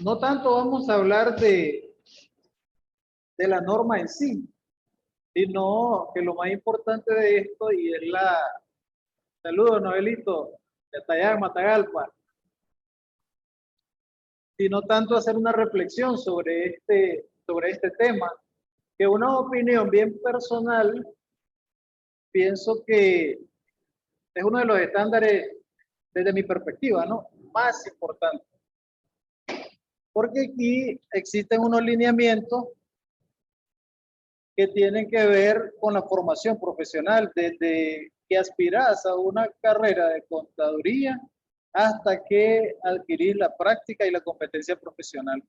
no tanto vamos a hablar de la norma en sí, sino que lo más importante de esto, y es saludos Noelito, de allá en Matagalpa, sino tanto hacer una reflexión sobre este tema, que una opinión bien personal, pienso que es uno de los estándares, desde mi perspectiva, ¿no? Más importante. Porque aquí existen unos lineamientos que tienen que ver con la formación profesional, desde que aspiras a una carrera de contaduría hasta que adquirir la práctica y la competencia profesional.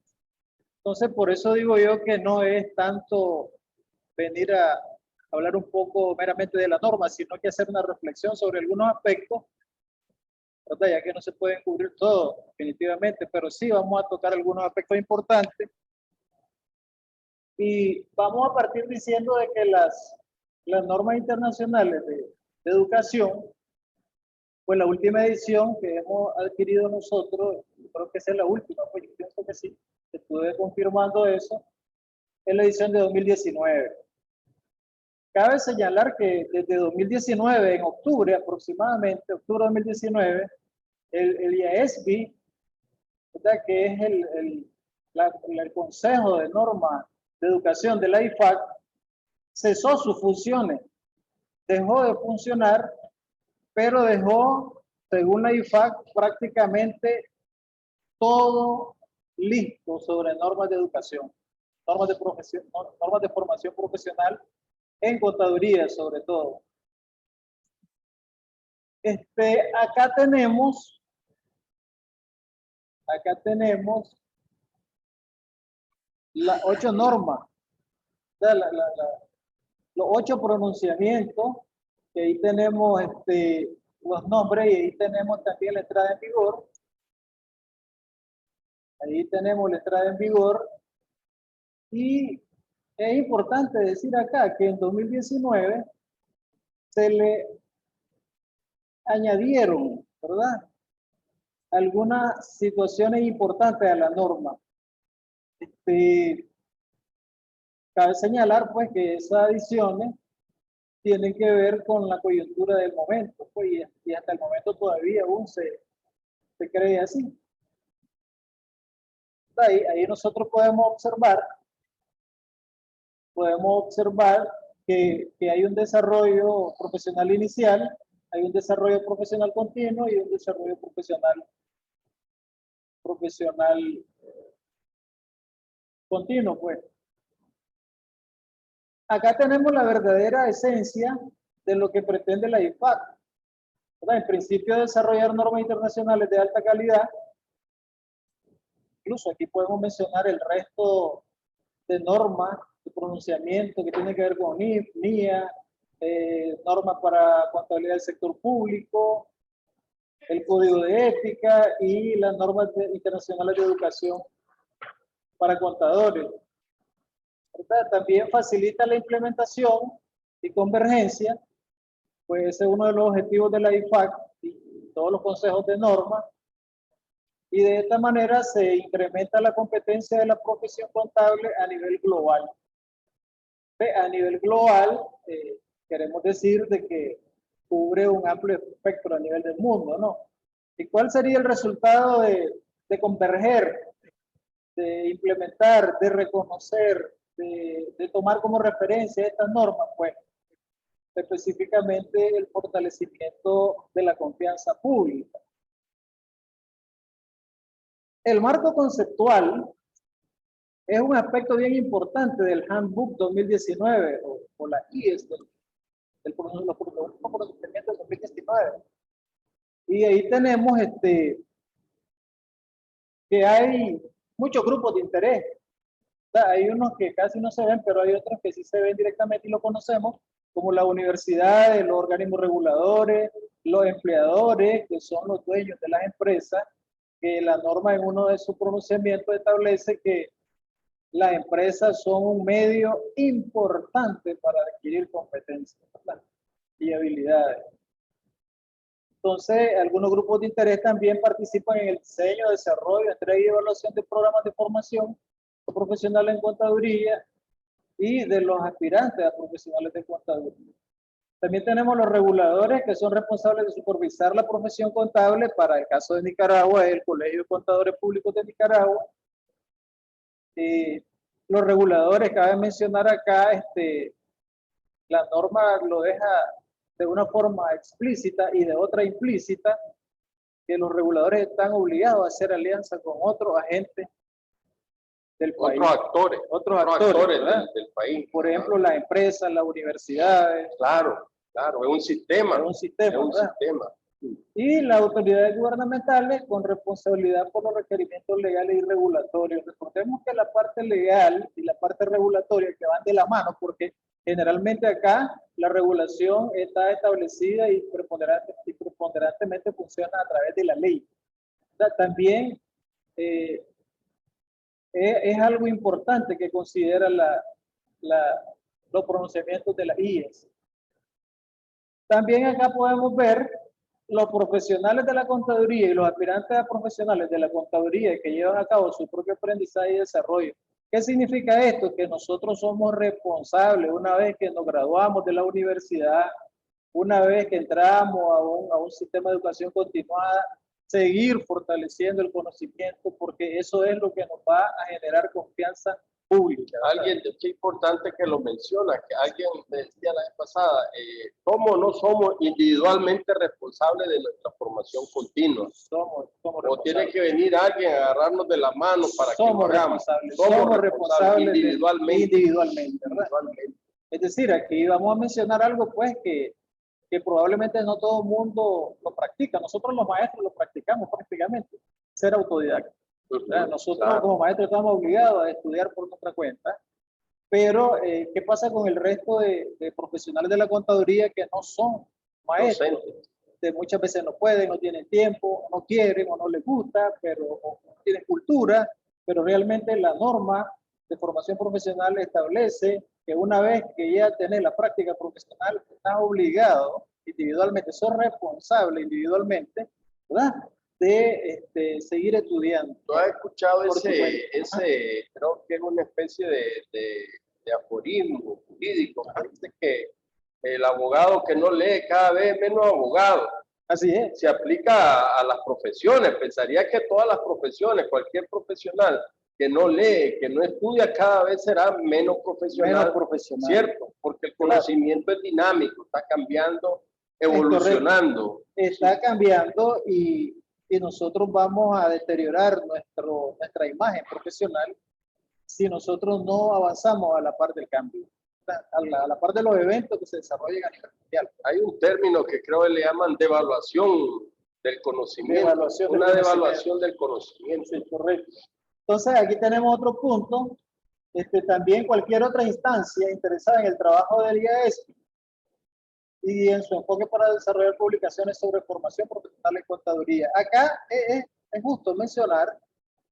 Entonces, por eso digo yo que no es tanto venir a hablar un poco meramente de la norma, sino que hacer una reflexión sobre algunos aspectos, ¿verdad? Ya que no se pueden cubrir todo, definitivamente, pero sí vamos a tocar algunos aspectos importantes. Y vamos a partir diciendo de que las normas internacionales de educación, pues la última edición que hemos adquirido nosotros, creo que esa es la última, pues yo pienso que sí, estuve confirmando eso, es la edición de 2019. Cabe señalar que desde 2019, en octubre aproximadamente, octubre de 2019, el IASB, ¿verdad? Que es el Consejo de Normas de Educación de la IFAC, cesó sus funciones, dejó de funcionar, pero dejó, según la IFAC, prácticamente todo listo sobre normas de educación, normas de formación profesional en contaduría sobre todo. Acá tenemos las 8 normas, los 8 pronunciamientos, que ahí tenemos los nombres y ahí tenemos también la entrada en vigor. Ahí tenemos la entrada en vigor. Y es importante decir acá que en 2019 se le añadieron, ¿verdad?, algunas situaciones importantes a la norma. Cabe señalar pues que esas adiciones tienen que ver con la coyuntura del momento, pues, y hasta el momento todavía aún se cree así. Ahí nosotros podemos observar que hay un desarrollo profesional inicial, hay un desarrollo profesional continuo y un desarrollo profesional continuo, pues. Acá tenemos la verdadera esencia de lo que pretende la IFAC. En principio, desarrollar normas internacionales de alta calidad. Incluso aquí podemos mencionar el resto de normas de pronunciamiento que tienen que ver con NIF, NIA, normas para contabilidad del sector público, el código de ética y las normas internacionales de educación para contadores. ¿Verdad? También facilita la implementación y convergencia, pues ese es uno de los objetivos de la IFAC y todos los consejos de normas, y de esta manera se incrementa la competencia de la profesión contable a nivel global. A nivel global, queremos decir de que cubre un amplio espectro a nivel del mundo, ¿no? ¿Y cuál sería el resultado de converger, de implementar, de reconocer, de tomar como referencia estas normas? Pues específicamente el fortalecimiento de la confianza pública. El marco conceptual es un aspecto bien importante del Handbook 2019 o la IES del procedimiento del 2019. Y ahí tenemos que hay muchos grupos de interés. O sea, hay unos que casi no se ven, pero hay otros que sí se ven directamente y lo conocemos, como la universidad, los organismos reguladores, los empleadores, que son los dueños de las empresas, que la norma en uno de sus pronunciamientos establece que las empresas son un medio importante para adquirir competencias, ¿verdad?, y habilidades. Entonces, algunos grupos de interés también participan en el diseño, desarrollo, entrega y evaluación de programas de formación profesional en contaduría y de los aspirantes a profesionales de contaduría. También tenemos los reguladores que son responsables de supervisar la profesión contable. Para el caso de Nicaragua, el Colegio de Contadores Públicos de Nicaragua. Los reguladores, cabe mencionar acá, la norma lo deja de una forma explícita y de otra implícita, que los reguladores están obligados a hacer alianza con otros agentes del país. Otros actores del país. Por ejemplo, las empresas, las universidades. Claro, claro, es un sistema. Es un sistema. Es un sistema. Y las autoridades gubernamentales con responsabilidad por los requerimientos legales y regulatorios. Recordemos que la parte legal y la parte regulatoria que van de la mano, porque generalmente acá la regulación está establecida y preponderantemente funciona a través de la ley. O sea, también es algo importante que considera los pronunciamientos de la IES. También acá podemos ver los profesionales de la contaduría y los aspirantes a profesionales de la contaduría que llevan a cabo su propio aprendizaje y desarrollo. ¿Qué significa esto? Que nosotros somos responsables una vez que nos graduamos de la universidad, una vez que entramos a un sistema de educación continuada, seguir fortaleciendo el conocimiento, porque eso es lo que nos va a generar confianza pública. Alguien, qué importante que lo menciona, que alguien me decía la vez pasada, ¿somos o no somos individualmente responsables de nuestra formación continua? Somos o tiene que venir alguien a agarrarnos de la mano para que lo hagamos. Somos responsables individualmente, ¿verdad? Es decir, aquí vamos a mencionar algo pues que probablemente no todo el mundo lo practica. Nosotros los maestros lo practicamos prácticamente, ser autodidacta. Nosotros como maestros estamos obligados a estudiar por nuestra cuenta, pero ¿qué pasa con el resto de profesionales de la contaduría que no son maestros? Muchas veces no pueden, no tienen tiempo, no quieren o no les gusta, pero o no tienen cultura, pero realmente la norma de formación profesional establece que una vez que ya tenés la práctica profesional, estás obligado individualmente, sos responsable individualmente, ¿verdad?, de seguir estudiando. ¿Tú has escuchado ese creo que es una especie de aforismo jurídico, que dice que el abogado que no lee cada vez menos abogado? Así es. Se aplica a las profesiones. Pensaría que todas las profesiones, cualquier profesional que no lee, que no estudia, cada vez será menos profesional. ¿Cierto? Porque el conocimiento es dinámico, está cambiando, evolucionando. Está cambiando y nosotros vamos a deteriorar nuestra imagen profesional si nosotros no avanzamos a la par del cambio, a la par de los eventos que se desarrollan a nivel mundial. Hay un término que creo que le llaman devaluación del conocimiento. Una devaluación del conocimiento. Sí, correcto. Entonces aquí tenemos otro punto. También cualquier otra instancia interesada en el trabajo del IAS y en su enfoque para desarrollar publicaciones sobre formación profesional en contaduría. Acá es justo mencionar,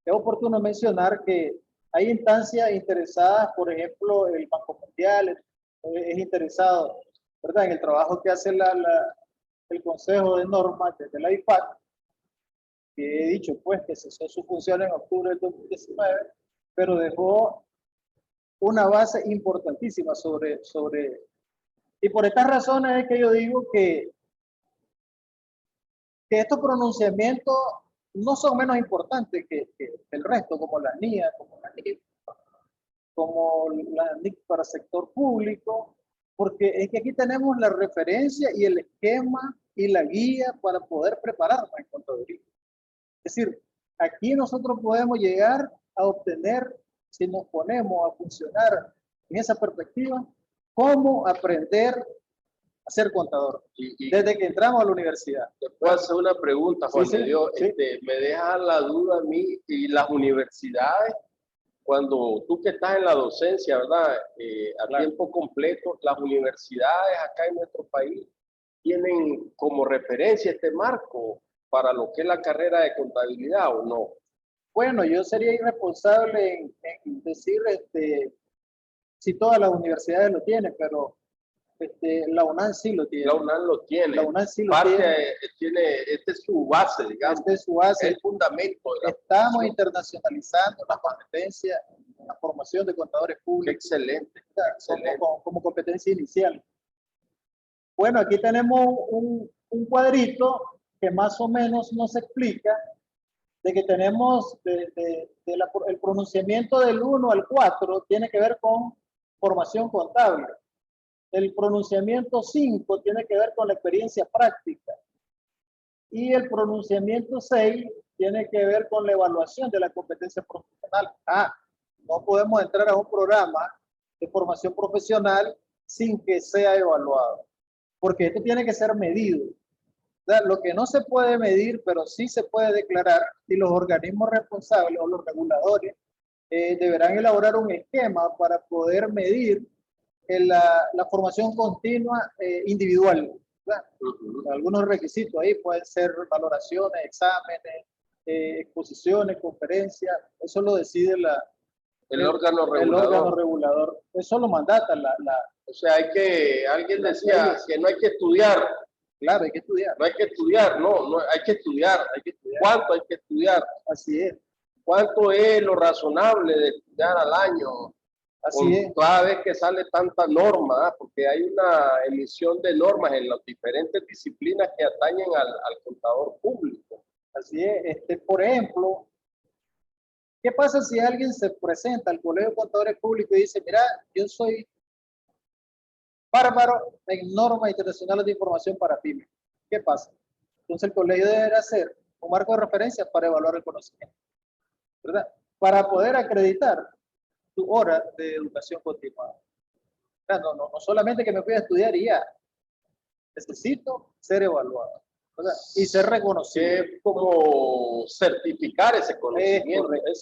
es oportuno mencionar que hay instancias interesadas, por ejemplo, el Banco Mundial es interesado, ¿verdad?, en el trabajo que hace el Consejo de Normas desde la IPAC, que he dicho pues que cesó su función en octubre del 2019, pero dejó una base importantísima y por estas razones es que yo digo que estos pronunciamientos no son menos importantes que el resto, como la NIA, como la NIC, como la NIC para sector público, porque es que aquí tenemos la referencia y el esquema y la guía para poder prepararnos en contaduría. Es decir, aquí nosotros podemos llegar a obtener, si nos ponemos a funcionar en esa perspectiva, cómo aprender a ser contador, desde que entramos a la universidad. Te puedo hacer una pregunta, Juan de Dios. Me deja la duda a mí, y las universidades, cuando tú que estás en la docencia, ¿verdad?, a tiempo completo, las universidades acá en nuestro país tienen como referencia este marco para lo que es la carrera de contabilidad, ¿o no? Bueno, yo sería irresponsable en decir si todas las universidades lo tienen, pero La UNAM sí lo tiene. La UNAM lo tiene. La UNAM sí lo tiene. Esta es su base, digamos. Este es su base. El fundamento de la Estamos formación. internacionalizando la competencia en la formación de contadores públicos. Excelente. Excelente. Como competencia inicial. Bueno, aquí tenemos un cuadrito que más o menos nos explica de que tenemos el pronunciamiento del 1 al 4 tiene que ver con formación contable. El pronunciamiento 5 tiene que ver con la experiencia práctica. Y el pronunciamiento 6 tiene que ver con la evaluación de la competencia profesional. No podemos entrar a un programa de formación profesional sin que sea evaluado, porque esto tiene que ser medido. O sea, lo que no se puede medir, pero sí se puede declarar, y los organismos responsables o los reguladores deberán elaborar un esquema para poder medir la formación continua individual. Algunos requisitos ahí pueden ser valoraciones, exámenes, exposiciones, conferencias. Eso lo decide el órgano regulador. El órgano regulador. Eso lo mandata o sea, alguien decía que no hay que estudiar. Claro, hay que estudiar. No hay que estudiar, no, hay que estudiar. ¿Cuánto hay que estudiar? Así es. ¿Cuánto es lo razonable de estudiar al año? Así es. Cada vez que sale tanta norma, porque hay una emisión de normas en las diferentes disciplinas que atañen al contador público. Así es. Por ejemplo, ¿qué pasa si alguien se presenta al Colegio de Contadores Públicos y dice, mira, yo soy bárbaro en normas internacionales de información para pymes? ¿Qué pasa? Entonces el colegio deberá hacer un marco de referencia para evaluar el conocimiento, ¿verdad? Para poder acreditar tu hora de educación continuada. No solamente que me fui a estudiar y ya. Necesito ser evaluado, ¿verdad? Y ser reconocido. Es como certificar ese conocimiento. Es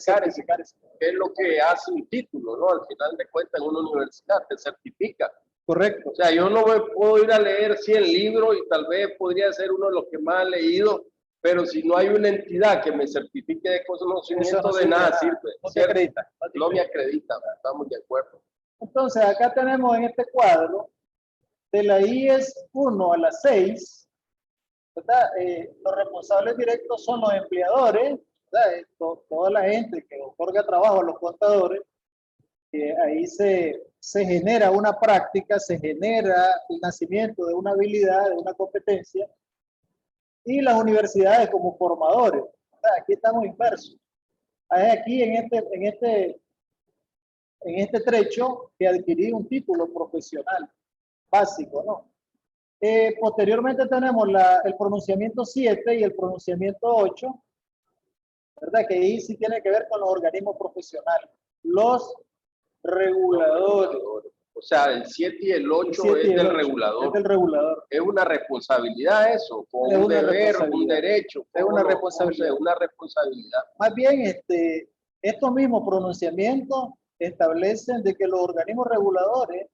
certificar ese. Es lo que hace un título, ¿no? Al final de cuentas, en una universidad te certifica. Correcto. O sea, yo no me puedo ir a leer 100 libros y tal vez podría ser uno de los que más he leído, pero si no hay una entidad que me certifique de conocimiento, no de nada sirve. No te acredita. No me acredita, estamos de acuerdo. Entonces, acá tenemos en este cuadro, de la IES 1 a la 6, ¿verdad? Los responsables directos son los empleadores, ¿verdad? Toda la gente que otorga trabajo a los contadores. Ahí se genera una práctica, se genera el nacimiento de una habilidad, de una competencia, y las universidades como formadores. Aquí estamos inversos. Aquí en este trecho que adquirí un título profesional básico, ¿no? Posteriormente tenemos el pronunciamiento 7 y el pronunciamiento 8, ¿verdad? Que ahí sí tiene que ver con los organismos profesionales. Los reguladores. O sea, el 7 y el 8 es del regulador. Es del regulador. Es una responsabilidad eso, o un deber, un derecho. Es una responsabilidad. Una responsabilidad. Más bien, estos mismos pronunciamientos establecen de que los organismos reguladores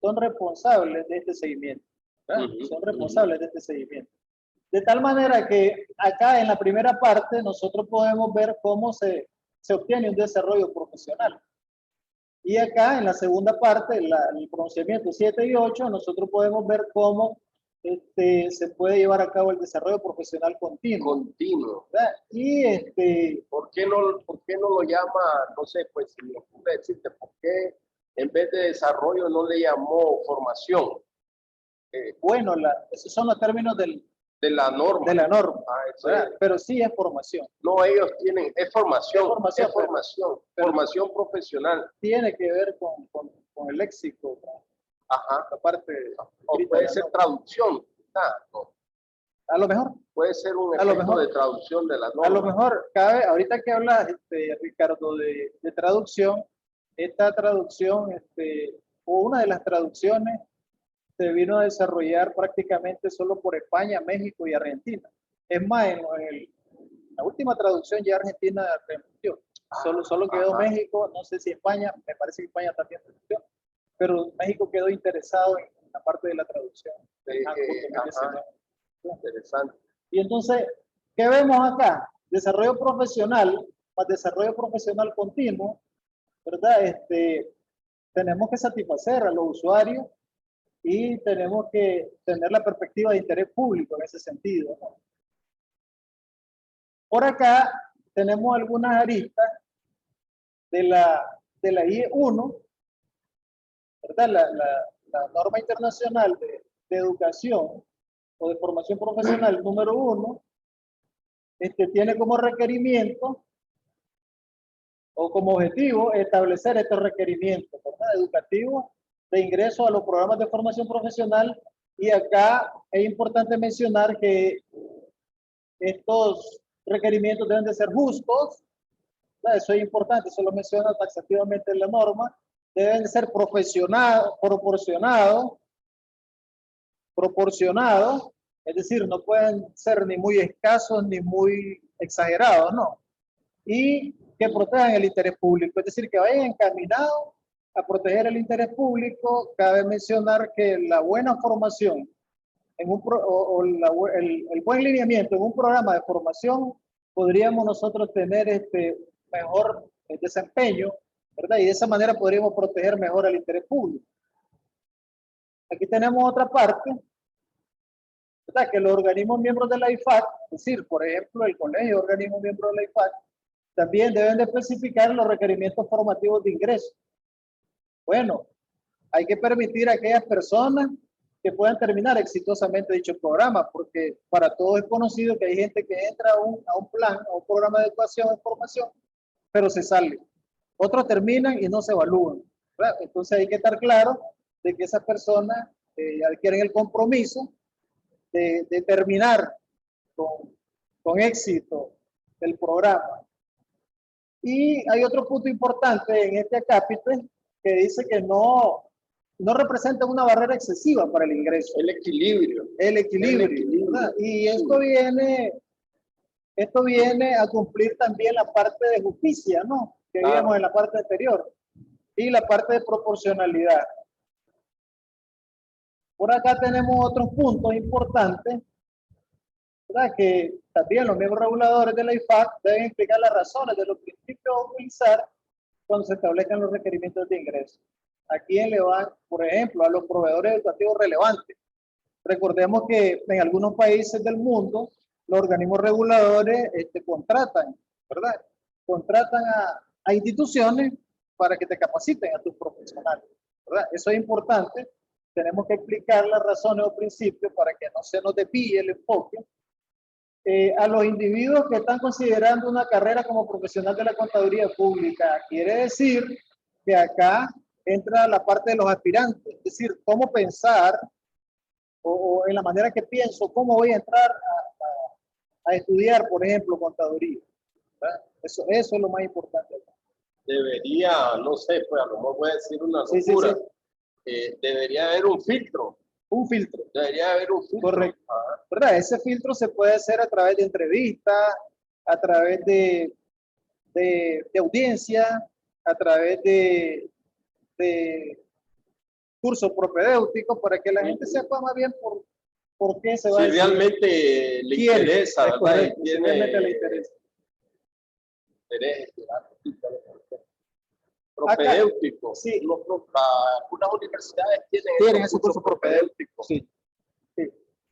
son responsables de este seguimiento. Son responsables de este seguimiento. De tal manera que acá en la primera parte nosotros podemos ver cómo se obtiene un desarrollo profesional. Y acá en la segunda parte, el pronunciamiento 7 y 8, nosotros podemos ver cómo se puede llevar a cabo el desarrollo profesional continuo. Continuo. ¿Verdad? Y ¿Por qué no lo llama, no sé, pues si me ocurre decirte, por qué en vez de desarrollo no le llamó formación? Bueno, esos son los términos de la norma. De la norma. Es. Pero sí es formación. No, ellos tienen, es formación. Es formación. Formación profesional. Tiene que ver con el léxico. Ajá. La parte. O puede ser traducción. No. A lo mejor. Puede ser un efecto de traducción de la norma. A lo mejor, ahorita que habla Ricardo de traducción, esta traducción, o una de las traducciones, se vino a desarrollar prácticamente solo por España, México y Argentina. Es más, en la última traducción ya Argentina renunció. Solo quedó México, no sé si España, me parece que España también renunció, pero México quedó interesado en la parte de la traducción. Interesante. Y entonces, ¿qué vemos acá? Desarrollo profesional, más desarrollo profesional continuo, ¿verdad? Tenemos que satisfacer a los usuarios y tenemos que tener la perspectiva de interés público en ese sentido, ¿no? Por acá tenemos algunas aristas de la IE1, ¿verdad? La norma internacional de educación o de formación profesional número 1, tiene como requerimiento o como objetivo establecer estos requerimientos, ¿verdad?, educativos de ingreso a los programas de formación profesional. Y acá es importante mencionar que estos requerimientos deben de ser justos, ¿verdad? Eso es importante, eso lo menciona taxativamente en la norma. Deben de ser proporcionados, es decir, no pueden ser ni muy escasos ni muy exagerados, ¿no? Y que protejan el interés público, es decir, que vayan encaminados a proteger el interés público. Cabe mencionar que la buena formación en el buen lineamiento en un programa de formación, podríamos nosotros tener mejor desempeño, ¿verdad? Y de esa manera podríamos proteger mejor el interés público. Aquí tenemos otra parte, ¿verdad?, que los organismos miembros de la IFAC, es decir, por ejemplo, el colegio de organismos miembros de la IFAC, también deben de especificar los requerimientos formativos de ingreso. Bueno, hay que permitir a aquellas personas que puedan terminar exitosamente dicho programa, porque para todos es conocido que hay gente que entra a un plan, a un programa de educación y formación, pero se sale. Otros terminan y no se evalúan, ¿verdad? Entonces hay que estar claro de que esas personas adquieren el compromiso de terminar con éxito el programa. Y hay otro punto importante en este acápite que dice que no representa una barrera excesiva para el ingreso. El equilibrio. El equilibrio, ¿verdad? Y esto viene a cumplir también la parte de justicia, ¿no?, que vimos en la parte anterior, y la parte de proporcionalidad. Por acá tenemos otros puntos importantes, ¿verdad?, que también los miembros reguladores de la IFAC deben explicar las razones de los principios a utilizar cuando se establezcan los requerimientos de ingreso. ¿A quién le van? Por ejemplo, a los proveedores educativos relevantes. Recordemos que en algunos países del mundo los organismos reguladores contratan, ¿verdad? Contratan a instituciones para que te capaciten a tus profesionales, ¿verdad? Eso es importante. Tenemos que explicar las razones o principios para que no se nos desvíe el enfoque. A los individuos que están considerando una carrera como profesional de la contaduría pública, quiere decir que acá entra la parte de los aspirantes, es decir, cómo pensar o en la manera que pienso, cómo voy a entrar a estudiar, por ejemplo, contaduría, ¿verdad? Eso es lo más importante. Debería, no sé, pues a lo mejor voy a decir una locura. Sí. Debería haber un filtro. Un filtro. Debería haber un filtro. Correcto. ¿Verdad? Ese filtro se puede hacer a través de entrevistas, a través de audiencia, a través de cursos propedéuticos, para que la gente sepa más bien por qué se va a decir. Si realmente le interesa, ¿verdad? Correcto, si realmente le interesa. Propedéutico. Sí. Algunas universidades tienen ese curso propedéutico. Sí.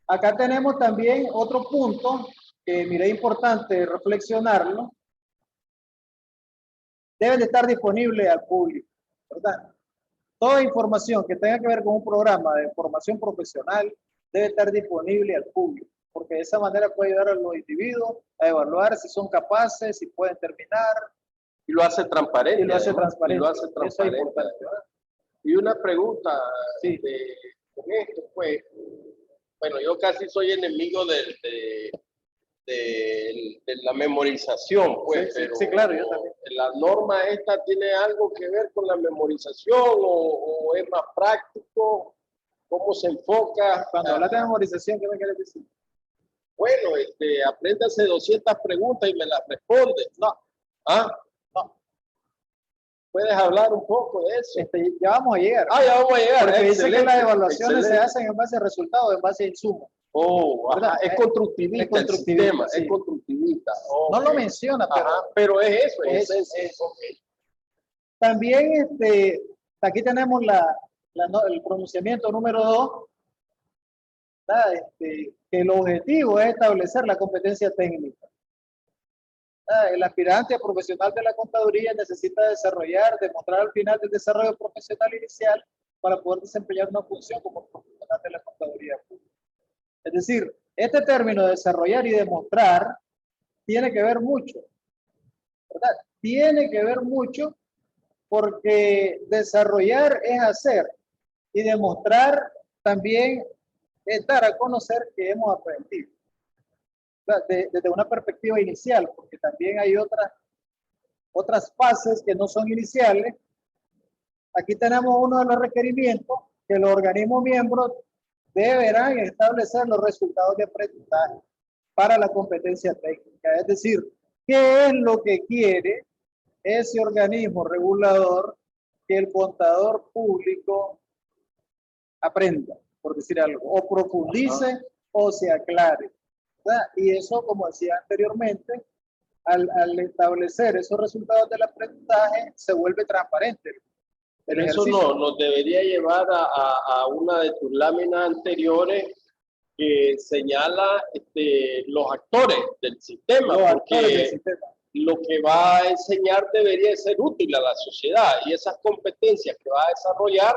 Acá tenemos también otro punto que miré importante reflexionarlo. Deben de estar disponibles al público, ¿verdad? Toda información que tenga que ver con un programa de formación profesional debe estar disponible al público, porque de esa manera puede ayudar a los individuos a evaluar si son capaces, si pueden terminar. Y lo hace transparente. Y lo hace transparente. Y lo hace transparente. Y una pregunta sí. Con esto, pues, bueno, yo casi soy enemigo de la memorización, pues, pero sí, claro, yo también. ¿La norma esta tiene algo que ver con la memorización o es más práctico? ¿Cómo se enfoca? Cuando hablas de memorización, ¿qué me quieres decir? Bueno, apréndase 200 preguntas y me las responde. No. ¿Ah? No. ¿Puedes hablar un poco de eso? Ya vamos a llegar. Ya vamos a llegar. Porque dice que las evaluaciones se hacen en base a resultados, en base a insumos. Ajá, es constructivista el sistema, sí. Es constructivista. No lo menciona, pero es eso. Es. También aquí tenemos el pronunciamiento número 2, que el objetivo es establecer la competencia técnica. El aspirante a profesional de la contaduría necesita desarrollar, demostrar al final del desarrollo profesional inicial para poder desempeñar una función como profesional de la contaduría pública. Es decir, este término desarrollar y demostrar tiene que ver mucho, ¿verdad? Tiene que ver mucho porque desarrollar es hacer y demostrar también es dar a conocer que hemos aprendido. Desde una perspectiva inicial, porque también hay otras fases que no son iniciales. Aquí tenemos uno de los requerimientos que los organismos miembros deberán establecer los resultados de aprendizaje para la competencia técnica. Es decir, ¿qué es lo que quiere ese organismo regulador que el contador público aprenda, por decir algo, o profundice o se aclare? ¿Verdad? Y eso, como decía anteriormente, al establecer esos resultados del aprendizaje, se vuelve transparente. Pero eso nos debería llevar a una de tus láminas anteriores que señala los actores del sistema, porque lo que va a enseñar debería ser útil a la sociedad, y esas competencias que va a desarrollar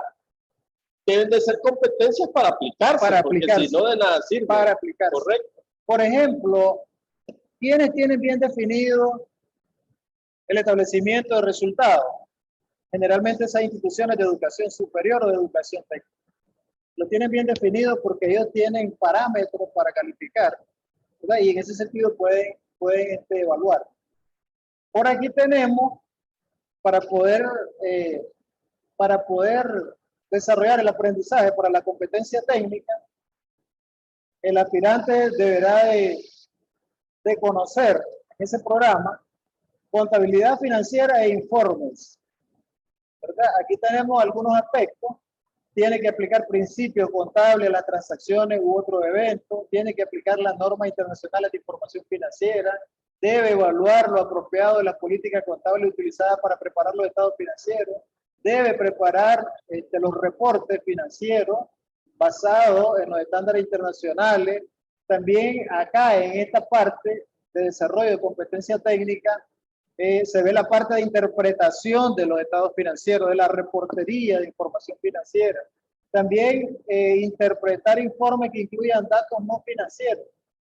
deben de ser competencias para aplicarse, porque si no de nada sirve. Para aplicarse. Correcto. Por ejemplo, ¿quiénes tienen bien definido el establecimiento de resultados? Generalmente esas instituciones de educación superior o de educación técnica. Lo tienen bien definido porque ellos tienen parámetros para calificar, ¿verdad? Y en ese sentido pueden evaluar. Por aquí tenemos, para poder desarrollar el aprendizaje para la competencia técnica, el aspirante deberá de conocer en ese programa contabilidad financiera e informes, ¿verdad? Aquí tenemos algunos aspectos. Tiene que aplicar principios contables a las transacciones u otros eventos, tiene que aplicar las normas internacionales de información financiera, debe evaluar lo apropiado de las políticas contables utilizadas para preparar los estados financieros, debe preparar los reportes financieros basados en los estándares internacionales. También acá en esta parte de desarrollo de competencia técnica se ve la parte de interpretación de los estados financieros, de la reportería de información financiera. También interpretar informes que incluyan datos no financieros,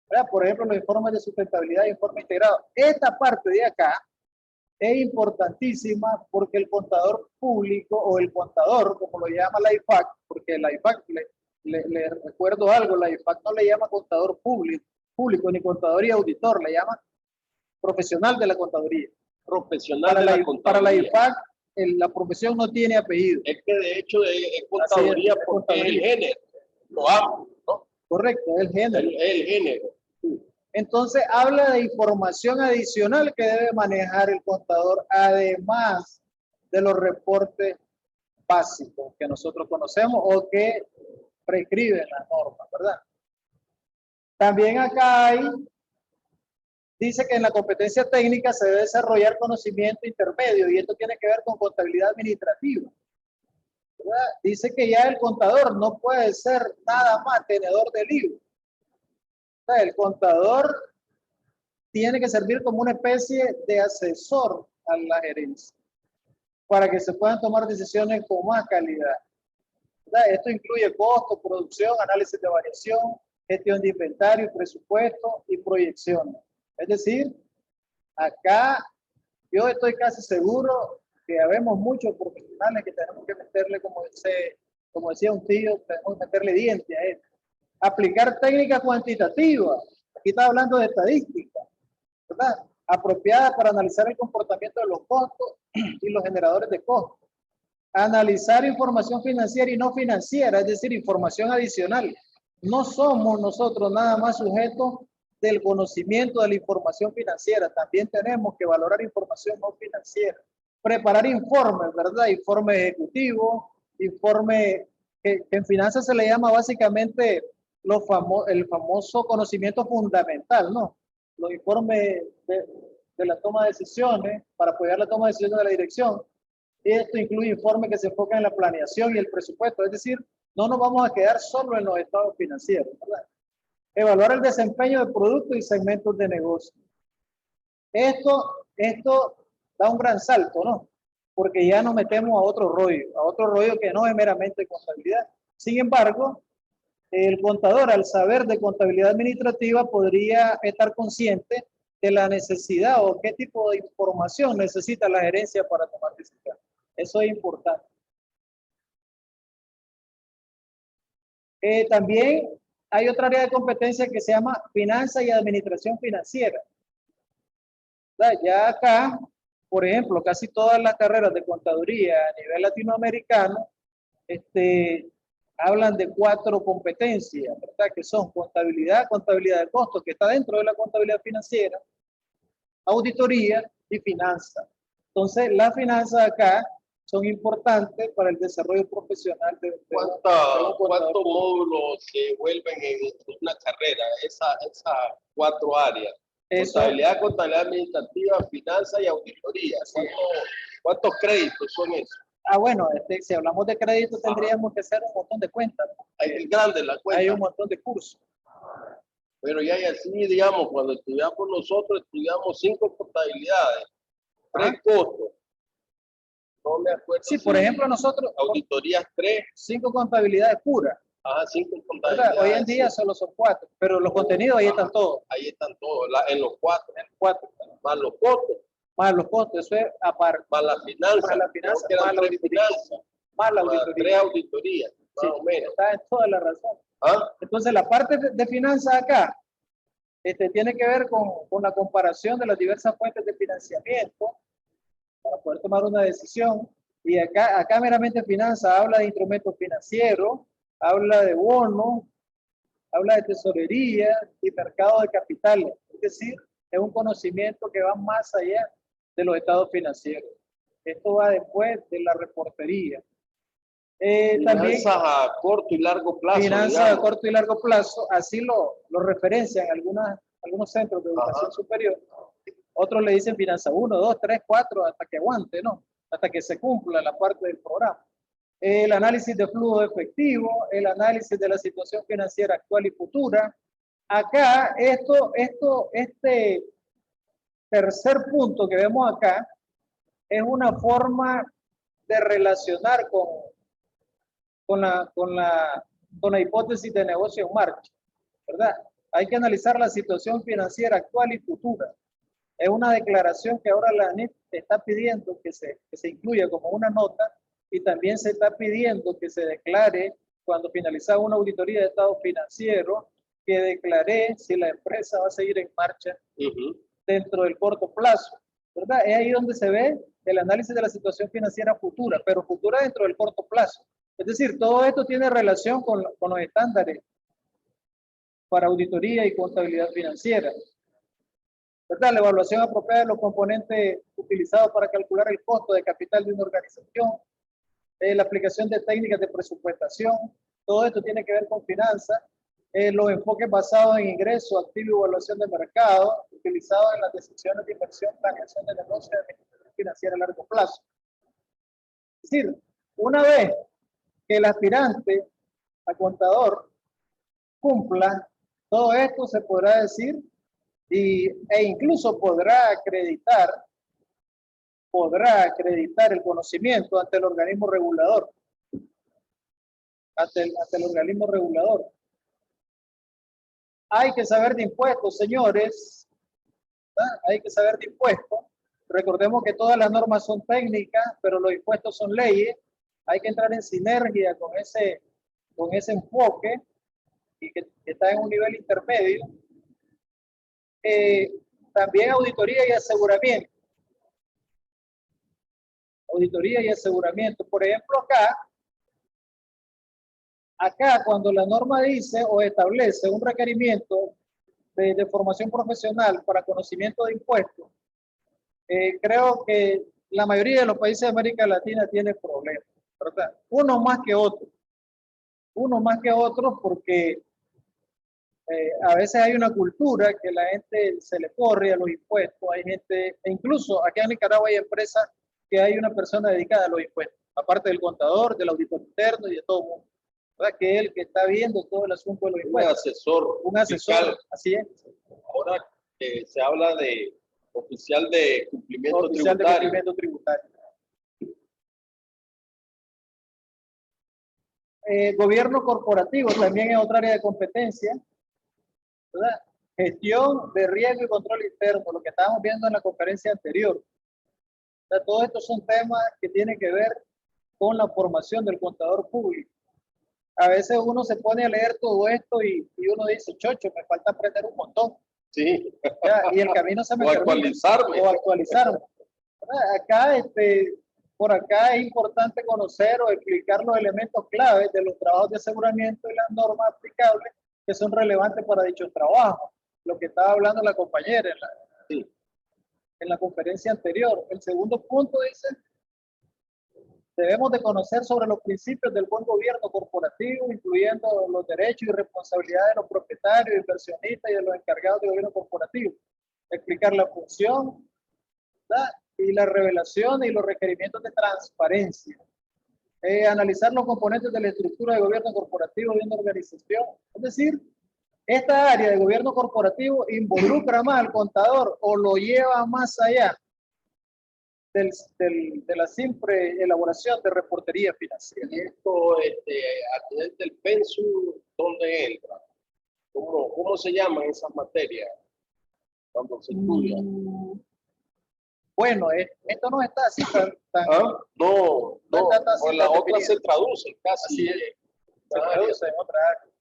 ¿verdad? Por ejemplo, los informes de sustentabilidad e informe integrado. Esta parte de acá es importantísima porque el contador público o el contador, como lo llama la IFAC, porque la IFAC, le recuerdo algo, la IFAC no le llama contador público ni contador y auditor, le llama profesional de la contaduría. Profesional de la contaduría. Para la IFAC, la profesión no tiene apellido. Es que de hecho es contaduría porque es el género. Lo amo, ¿no? Correcto, es el género. El género. Sí. Entonces habla de información adicional que debe manejar el contador, además de los reportes básicos que nosotros conocemos o que prescriben las normas, ¿verdad? También acá dice que en la competencia técnica se debe desarrollar conocimiento intermedio, y esto tiene que ver con contabilidad administrativa, ¿verdad? Dice que ya el contador no puede ser nada más tenedor de libros. O sea, el contador tiene que servir como una especie de asesor a la gerencia para que se puedan tomar decisiones con más calidad, ¿verdad? Esto incluye costo, producción, análisis de variación, gestión de inventario, presupuesto y proyecciones. Es decir, acá yo estoy casi seguro que habemos muchos profesionales que tenemos que meterle, como decía un tío, tenemos que meterle dientes a esto. Aplicar técnicas cuantitativas, aquí está hablando de estadística, ¿verdad? Apropiada para analizar el comportamiento de los costos y los generadores de costos. Analizar información financiera y no financiera, es decir, información adicional. No somos nosotros nada más sujetos del conocimiento de la información financiera, también tenemos que valorar información no financiera. Preparar informes, ¿verdad? Informe ejecutivo, informe que en finanzas se le llama básicamente el famoso conocimiento fundamental, ¿no? Los informes de la toma de decisiones, para apoyar la toma de decisiones de la dirección, Esto incluye informes que se enfocan en la planeación y el presupuesto, es decir, no nos vamos a quedar solo en los estados financieros, ¿verdad? Evaluar el desempeño de productos y segmentos de negocio. Esto da un gran salto, ¿no? Porque ya nos metemos a otro rollo que no es meramente contabilidad. Sin embargo, el contador, al saber de contabilidad administrativa, podría estar consciente de la necesidad o qué tipo de información necesita la gerencia para tomar decisiones. Eso es importante. También hay otra área de competencia que se llama finanzas y administración financiera. Ya acá, por ejemplo, casi todas las carreras de contaduría a nivel latinoamericano hablan de 4 competencias, ¿verdad? Que son contabilidad de costos, que está dentro de la contabilidad financiera, auditoría y finanzas. Entonces, las finanzas acá son importantes para el desarrollo profesional de ¿Cuántos módulos se vuelven en una carrera? Esas 4 áreas. Contabilidad, contabilidad administrativa, finanzas y auditoría. ¿Cuántos créditos son esos? Bueno, si hablamos de créditos tendríamos que hacer un montón de cuentas, ¿no? Es grande la cuenta. Hay un montón de cursos. Pero ya y así, digamos, cuando estudiamos nosotros, estudiamos 5 contabilidades, 3 costos. No me acuerdo. Sí, por ejemplo, nosotros. Auditorías 3. 5 contabilidades puras. Ajá, 5 contabilidades. Hoy en día solo son 4, pero los contenidos ahí están todos. Ahí están todos, en los 4. En 4. Más los costos. Más los costos, eso es aparte. Más las finanzas. Más la finanza, más la auditoría. Más la auditoría. 3 auditorías, más o menos. Está en toda la razón. ¿Ah? Entonces, la parte de finanzas acá tiene que ver con la comparación de las diversas fuentes de financiamiento para poder tomar una decisión. Y acá meramente finanzas habla de instrumentos financieros, habla de bonos, habla de tesorería y mercado de capitales. Es decir, es un conocimiento que va más allá de los estados financieros. Esto va después de la reportería. Finanzas a corto y largo plazo. Finanzas a corto y largo plazo, así lo referencian algunos centros de educación superior. Otros le dicen finanza 1, 2, 3, 4, hasta que aguante, ¿no? Hasta que se cumpla la parte del programa. El análisis de flujo de efectivo, el análisis de la situación financiera actual y futura. Acá, este tercer punto que vemos acá es una forma de relacionar con la hipótesis de negocio en marcha, ¿verdad? Hay que analizar la situación financiera actual y futura. Es una declaración que ahora la ANIT está pidiendo que se incluya como una nota, y también se está pidiendo que se declare, cuando finaliza una auditoría de estado financiero, que declare si la empresa va a seguir en marcha dentro del corto plazo, ¿verdad? Es ahí donde se ve el análisis de la situación financiera futura, pero futura dentro del corto plazo. Es decir, todo esto tiene relación con los estándares para auditoría y contabilidad financiera, ¿verdad? La evaluación apropiada de los componentes utilizados para calcular el costo de capital de una organización, la aplicación de técnicas de presupuestación, todo esto tiene que ver con finanzas, los enfoques basados en ingresos, activo y evaluación de mercado, utilizados en las decisiones de inversión, planeación de negocio y administración financiera a largo plazo. Es decir, una vez que el aspirante a contador cumpla todo esto, se podrá decir e incluso podrá acreditar el conocimiento ante el organismo regulador. Ante el organismo regulador. Hay que saber de impuestos, señores. ¿Verdad? Hay que saber de impuestos. Recordemos que todas las normas son técnicas, pero los impuestos son leyes. Hay que entrar en sinergia con ese enfoque y que está en un nivel intermedio. También auditoría y aseguramiento. Auditoría y aseguramiento. Por ejemplo, acá cuando la norma dice o establece un requerimiento de formación profesional para conocimiento de impuestos, creo que la mayoría de los países de América Latina tiene problemas, ¿verdad? Uno más que otros porque a veces hay una cultura que la gente se le corre a los impuestos, hay gente, e incluso aquí en Nicaragua hay empresas que hay una persona dedicada a los impuestos, aparte del contador, del auditor interno y de todo el mundo, ¿verdad? Que es el que está viendo todo el asunto de los impuestos. Un asesor, fiscal. así es. Ahora se habla de oficial de cumplimiento Oficial de tributario. cumplimiento tributario. Gobierno corporativo también es otra área de competencia, ¿verdad? Gestión de riesgo y control interno, lo que estábamos viendo en la conferencia anterior. O sea, todos estos son temas que tienen que ver con la formación del contador público. A veces uno se pone a leer todo esto y uno dice, chocho, me falta aprender un montón. Sí. ¿Ya? Y el camino se me O termina. actualizarme. O actualizarme. Acá, por acá es importante conocer o explicar los elementos claves de los trabajos de aseguramiento y las normas aplicables que son relevantes para dichos trabajos. Lo que estaba hablando la compañera en la conferencia anterior. El segundo punto dice, debemos de conocer sobre los principios del buen gobierno corporativo, incluyendo los derechos y responsabilidades de los propietarios, inversionistas y de los encargados de gobierno corporativo. Explicar la función, ¿verdad? Y las revelaciones y los requerimientos de transparencia. Analizar los componentes de la estructura de gobierno corporativo de una organización. Es decir, esta área de gobierno corporativo involucra más al contador o lo lleva más allá de la simple elaboración de reportería financiera. Y esto, a nivel del pensum, ¿dónde entra? ¿Cómo se llaman esas materias cuando se estudia? Bueno, esto no está así tan No está así en la tan otra definido. se traduce casi. Se traduce en otra área.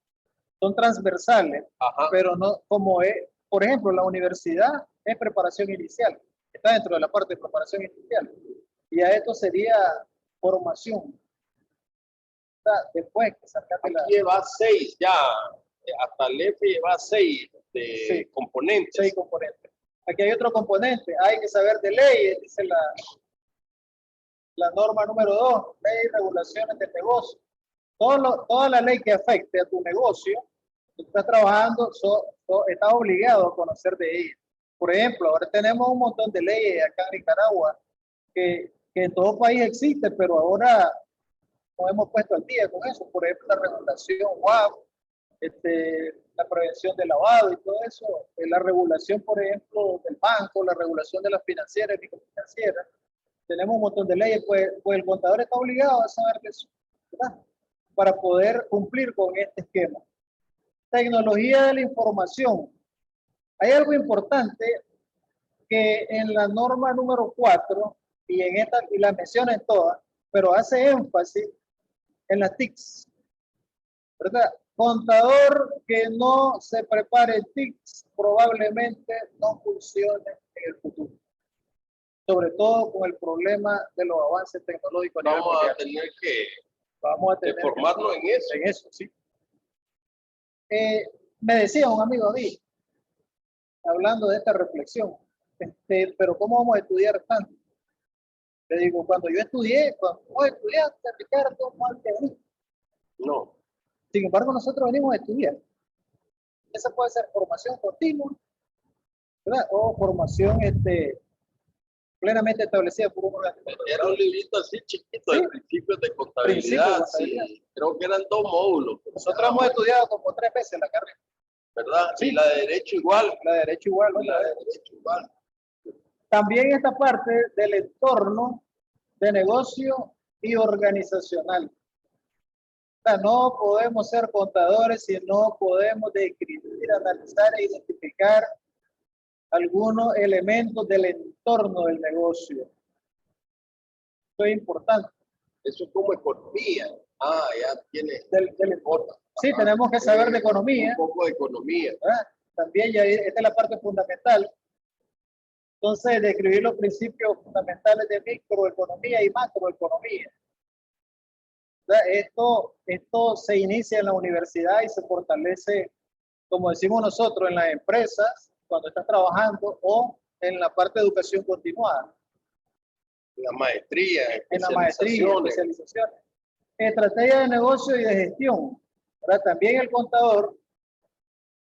Son transversales, pero no como es, por ejemplo, la universidad es preparación inicial, está dentro de la parte de preparación inicial, y a esto sería formación. O sea, después que sacaste Aquí lleva 6 ya, hasta el F lleva 6 componentes. 6 componentes. Aquí hay otro componente, hay que saber de leyes, dice la norma número 2, ley y regulaciones del negocio. Toda la ley que afecte a tu negocio, tú estás trabajando, estás obligado a conocer de ella. Por ejemplo, ahora tenemos un montón de leyes acá en Nicaragua que en todo país existe, pero ahora nos hemos puesto al día con eso. Por ejemplo, la regulación WAP, la prevención de lavado y todo eso, la regulación, por ejemplo, del banco, la regulación de las financieras y microfinancieras. Tenemos un montón de leyes, pues el contador está obligado a saber de eso, ¿verdad? Para poder cumplir con este esquema. Tecnología de la información. Hay algo importante que en la norma número 4 y en esta, y la menciona en todas, pero hace énfasis en las TICs, ¿verdad? Contador que no se prepare TICs probablemente no funcione en el futuro. Sobre todo con el problema de los avances tecnológicos. Vamos a tener que formarnos en eso. En eso, sí. Me decía un amigo a mí, hablando de esta reflexión, pero ¿cómo vamos a estudiar tanto? Le digo, cuando vos estudiaste, Ricardo, mal que mí. No. Sin embargo, nosotros venimos a estudiar. Esa puede ser formación continua, ¿verdad? O formación plenamente establecida por un organismo. Era un librito así chiquito, de principios de contabilidad. Sí, creo que eran 2 módulos. Nosotros hemos estudiado como 3 veces la carrera. ¿Verdad? Sí. Y la de Derecho igual. La de Derecho igual. ¿no? La de Derecho igual. También esta parte del entorno de negocio y organizacional. O sea, no podemos ser contadores si no podemos describir, analizar e identificar algunos elementos del entorno del negocio. Esto es importante. Eso es como economía. Ya tiene. Del sí, tenemos que saber de economía. Un poco de economía. También ya esta es la parte fundamental. Entonces, describir los principios fundamentales de microeconomía y macroeconomía. Esto se inicia en la universidad y se fortalece, como decimos nosotros, en las empresas, cuando estás trabajando, o en la parte de educación continuada. La maestría, en la maestría, especializaciones. Estrategia de negocio y de gestión. ¿Verdad? También el contador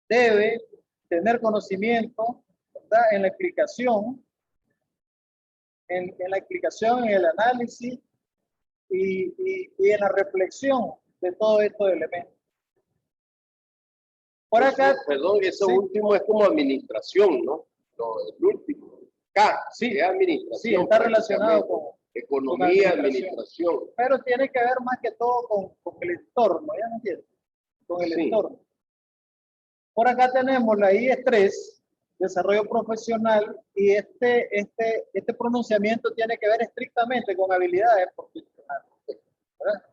debe tener conocimiento, ¿verdad?, en la explicación en la explicación, en el análisis y en la reflexión de todos estos elementos. Por acá. Perdón, eso sí. último es como administración, ¿no? El último. K, sí, es administración. Sí, está relacionado con economía, administración. Pero tiene que ver más que todo con el entorno, ¿ya me entiendes? Con el entorno. Por acá tenemos la I3, desarrollo profesional, y este pronunciamiento tiene que ver estrictamente con habilidades profesionales, ¿verdad?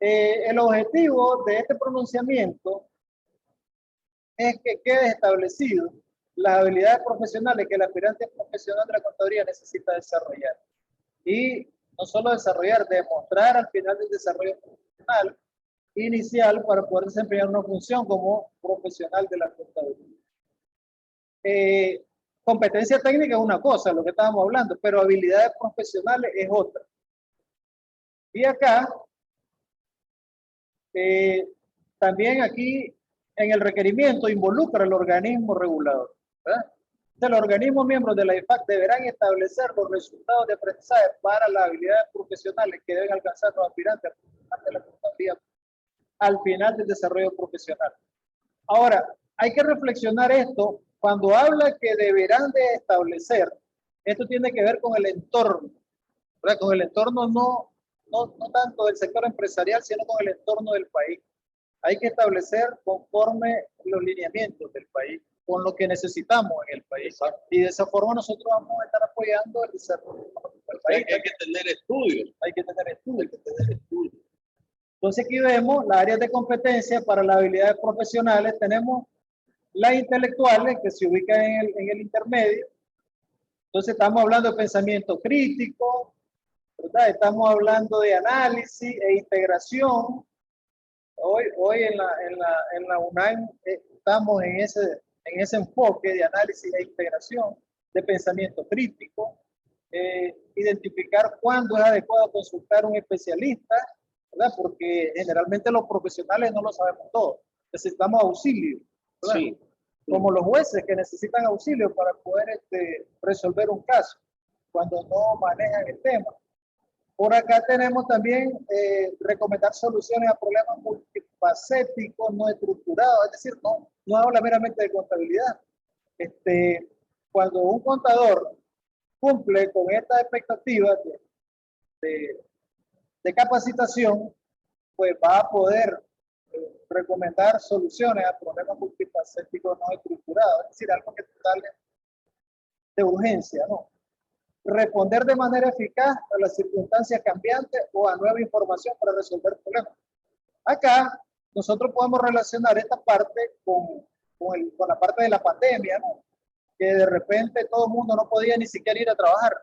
El objetivo de este pronunciamiento es que quede establecido las habilidades profesionales que el aspirante profesional de la contaduría necesita desarrollar. Y no solo desarrollar, demostrar al final del desarrollo profesional inicial para poder desempeñar una función como profesional de la contaduría. Competencia técnica es una cosa, lo que estábamos hablando, pero habilidades profesionales es otra. Y acá, también aquí en el requerimiento involucra al organismo regulador, ¿verdad? Los organismos miembros de la IFAC deberán establecer los resultados de aprendizaje para las habilidades profesionales que deben alcanzar los aspirantes de la contaduría al final del desarrollo profesional. Ahora, hay que reflexionar esto cuando habla que deberán de establecer. Esto tiene que ver con el entorno, ¿verdad? Con el entorno no tanto del sector empresarial, sino con el entorno del país. Hay que establecer conforme los lineamientos del país, con lo que necesitamos en el país. Y de esa forma nosotros vamos a estar apoyando el desarrollo del país. Hay que tener estudios. Hay que tener estudios. Entonces aquí vemos las áreas de competencia para las habilidades profesionales. Tenemos las intelectuales que se ubican en el intermedio. Entonces estamos hablando de pensamiento crítico, ¿verdad? Estamos hablando de análisis e integración. Hoy en la UNAM estamos en ese enfoque de análisis e integración, de pensamiento crítico, identificar cuándo es adecuado consultar a un especialista, ¿verdad? Porque generalmente los profesionales no lo sabemos todo, necesitamos auxilio, ¿verdad? Sí. Como los jueces que necesitan auxilio para poder resolver un caso cuando no manejan el tema. Por acá tenemos también recomendar soluciones a problemas multifacéticos, no estructurados, es decir, no habla meramente de contabilidad. Cuando un contador cumple con estas expectativas de capacitación, pues va a poder recomendar soluciones a problemas multifacéticos no estructurados, es decir, algo que tal de urgencia, ¿no? Responder de manera eficaz a las circunstancias cambiantes o a nueva información para resolver problemas. Acá nosotros podemos relacionar esta parte con la parte de la pandemia, ¿no? Que de repente todo el mundo no podía ni siquiera ir a trabajar,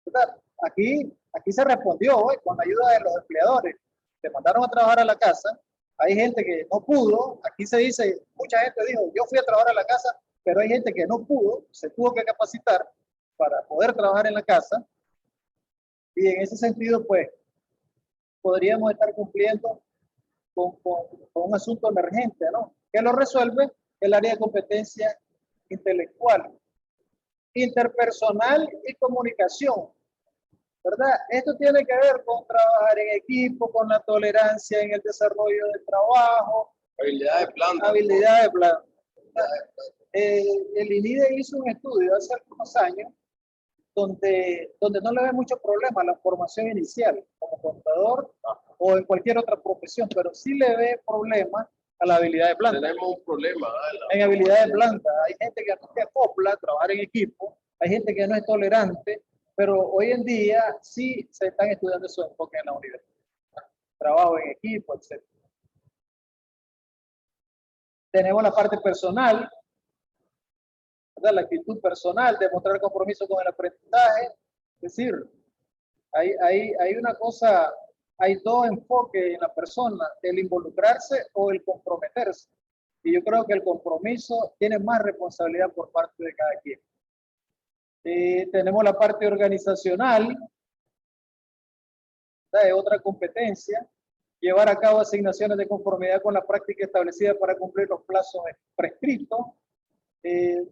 ¿verdad? Aquí se respondió con la ayuda de los empleadores. Se mandaron a trabajar a la casa. Hay gente que no pudo. Aquí se dice, mucha gente dijo, yo fui a trabajar a la casa, pero hay gente que no pudo, se tuvo que capacitar para poder trabajar en la casa, y en ese sentido, pues, podríamos estar cumpliendo con un asunto emergente, ¿no? Que lo resuelve el área de competencia intelectual, interpersonal y comunicación, ¿verdad? Esto tiene que ver con trabajar en equipo, con la tolerancia en el desarrollo del trabajo, habilidad de planta. Habilidad de planta. El INIDE hizo un estudio hace algunos años donde no le ve mucho problema a la formación inicial como contador o en cualquier otra profesión, pero sí le ve problema a la habilidad de planta. Tenemos un problema en habilidad de planta. Hay gente que no se acopla a trabajar en equipo, hay gente que no es tolerante, pero hoy en día sí se están estudiando esos enfoques en la universidad. Trabajo en equipo, etc. Tenemos la parte personal, ¿verdad? La actitud personal, demostrar compromiso con el aprendizaje. Es decir, hay una cosa, hay dos enfoques en la persona, el involucrarse o el comprometerse. Y yo creo que el compromiso tiene más responsabilidad por parte de cada quien. Tenemos la parte organizacional, ¿verdad? Es otra competencia. Llevar a cabo asignaciones de conformidad con la práctica establecida para cumplir los plazos prescritos.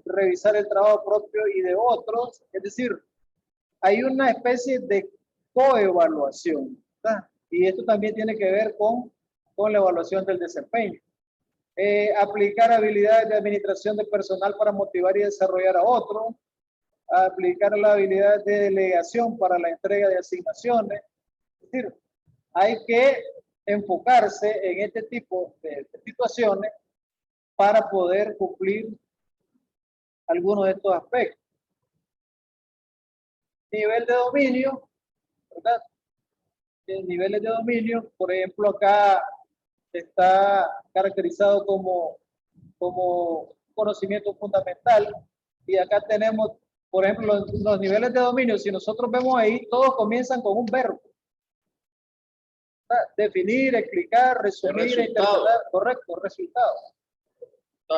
Revisar el trabajo propio y de otros, es decir, hay una especie de coevaluación, ¿verdad? Y esto también tiene que ver con la evaluación del desempeño. Aplicar habilidades de administración de personal para motivar y desarrollar a otros, aplicar la habilidad de delegación para la entrega de asignaciones. Es decir, hay que enfocarse en este tipo de situaciones para poder cumplir algunos de estos aspectos. Nivel de dominio, ¿verdad? Niveles de dominio, por ejemplo, acá está caracterizado como conocimiento fundamental, y acá tenemos, por ejemplo, los niveles de dominio. Si nosotros vemos ahí, todos comienzan con un verbo. Definir, explicar, resumir, interpretar, correcto, resultados.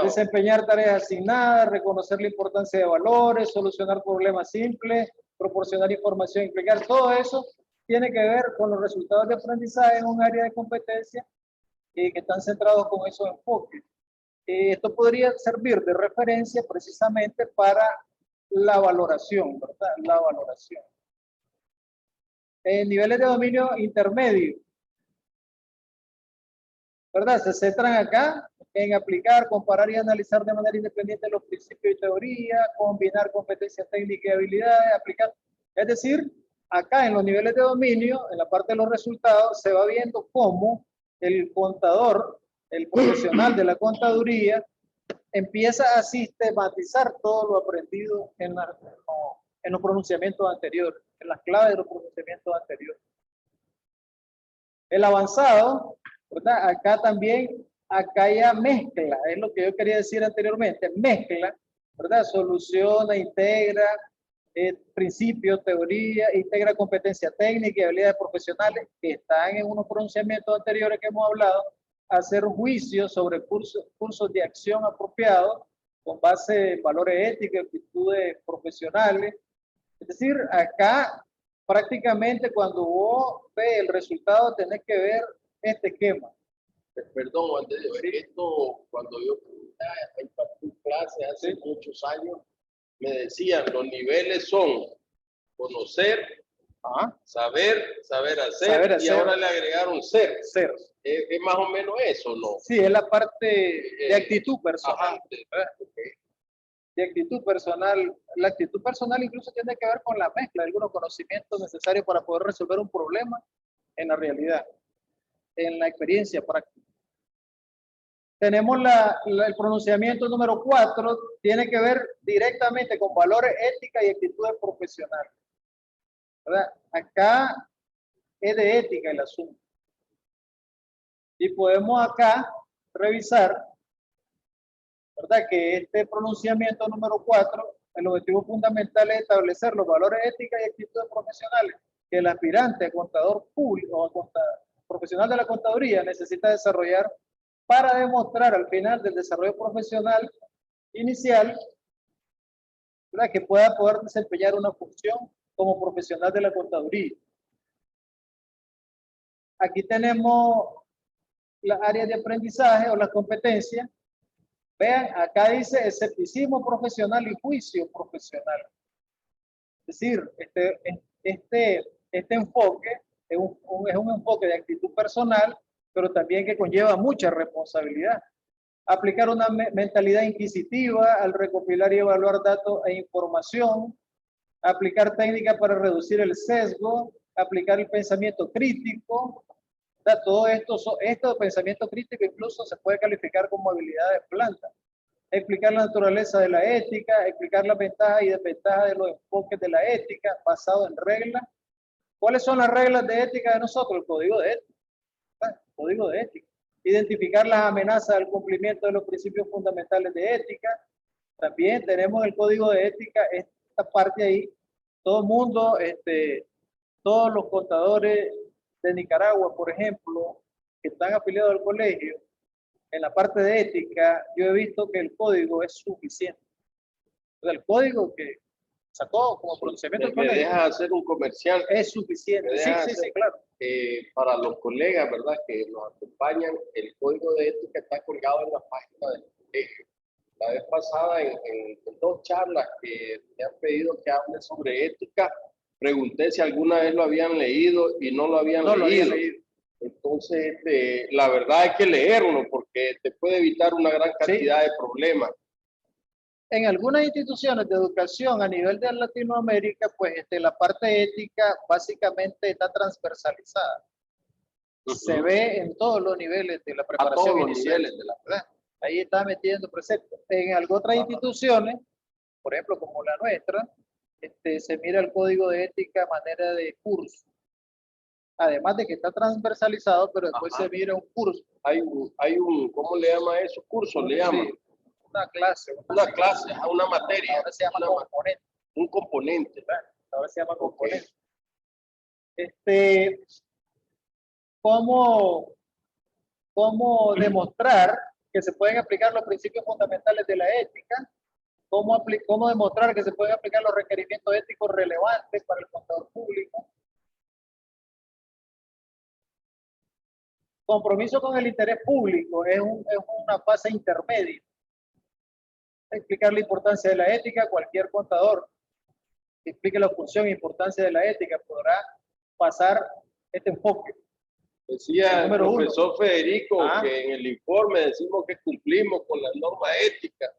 Desempeñar tareas asignadas, reconocer la importancia de valores, solucionar problemas simples, proporcionar información, explicar. Todo eso tiene que ver con los resultados de aprendizaje en un área de competencia que están centrados con esos enfoques. Esto podría servir de referencia precisamente para la valoración, ¿verdad? La valoración. Niveles de dominio intermedio, ¿verdad? Se centran acá en aplicar, comparar y analizar de manera independiente los principios y teoría, combinar competencias técnicas y habilidades, aplicar. Es decir, acá en los niveles de dominio, en la parte de los resultados, se va viendo cómo el contador, el profesional de la contaduría, empieza a sistematizar todo lo aprendido en los pronunciamientos anteriores, en las claves de los pronunciamientos anteriores. El avanzado, ¿verdad? Acá también, acá ya mezcla, es lo que yo quería decir anteriormente, mezcla, ¿verdad? Soluciona, integra principios, teoría, integra competencia técnica y habilidades profesionales que están en unos pronunciamientos anteriores que hemos hablado, hacer juicios sobre cursos de acción apropiados con base en valores éticos, actitudes profesionales. Es decir, acá prácticamente cuando vos ves el resultado tenés que ver este esquema. Perdón, Andrés, esto cuando yo impartí clases hace muchos años, me decían, los niveles son conocer, saber hacer, y ahora le agregaron ser. ¿Es más o menos eso, no? Sí, es la parte de actitud personal. De actitud personal. La actitud personal incluso tiene que ver con la mezcla de algunos conocimientos necesarios para poder resolver un problema en la realidad, en la experiencia práctica. Tenemos el pronunciamiento número 4, tiene que ver directamente con valores, ética y actitudes profesionales, ¿verdad? Acá es de ética el asunto. Y podemos acá revisar, ¿verdad? Que este pronunciamiento número 4, el objetivo fundamental es establecer los valores, éticas y actitudes profesionales que el aspirante a contador público o profesional de la contaduría necesita desarrollar para demostrar al final del desarrollo profesional inicial, ¿verdad? Que pueda poder desempeñar una función como profesional de la contaduría. Aquí tenemos las áreas de aprendizaje o las competencias. Vean, acá dice escepticismo profesional y juicio profesional. Es decir, este enfoque es un enfoque de actitud personal, pero también que conlleva mucha responsabilidad. Aplicar una mentalidad inquisitiva al recopilar y evaluar datos e información. Aplicar técnicas para reducir el sesgo. Aplicar el pensamiento crítico. Todo esto pensamiento crítico incluso se puede calificar como habilidades blandas. Explicar la naturaleza de la ética, explicar las ventajas y desventajas de los enfoques de la ética basado en reglas. ¿Cuáles son las reglas de ética de nosotros? El código de ética. El código de ética. Identificar las amenazas al cumplimiento de los principios fundamentales de ética. También tenemos el código de ética, esta parte ahí. Todo el mundo, todos los contadores de Nicaragua, por ejemplo, que están afiliados al colegio, en la parte de ética, yo he visto que el código es suficiente. El código que sacó como pronunciamiento del colegio. ¿Me dejas hacer un comercial? Es suficiente. Sí, claro. Para los colegas, ¿verdad?, que nos acompañan, el código de ética está colgado en la página del colegio. La vez pasada, en 2 charlas que me han pedido que hable sobre ética, pregunté si alguna vez lo habían leído y no lo habían leído. Entonces, la verdad hay que leerlo porque te puede evitar una gran cantidad de problemas. En algunas instituciones de educación a nivel de Latinoamérica, pues la parte ética básicamente está transversalizada. Se ve en todos los niveles de la preparación. A todos los inicial, niveles de la ¿verdad? Ahí está metiendo preceptos. En otras instituciones, por ejemplo, como la nuestra, se mira el código de ética a manera de curso. Además de que está transversalizado, pero después se mira un curso. Hay un, ¿cómo le llama eso? Curso, le llaman. Sí, una clase. Una clase, una materia. Ahora se llama componente. Un componente. Ahora se llama componente. ¿Cómo demostrar que se pueden aplicar los principios fundamentales de la ética? ¿Cómo demostrar que se pueden aplicar los requerimientos éticos relevantes para el contador público? Compromiso con el interés público es una fase intermedia. Explicar la importancia de la ética, cualquier contador que explique la función e importancia de la ética podrá pasar este enfoque. Decía el profesor Federico que en el informe decimos que cumplimos con la norma ética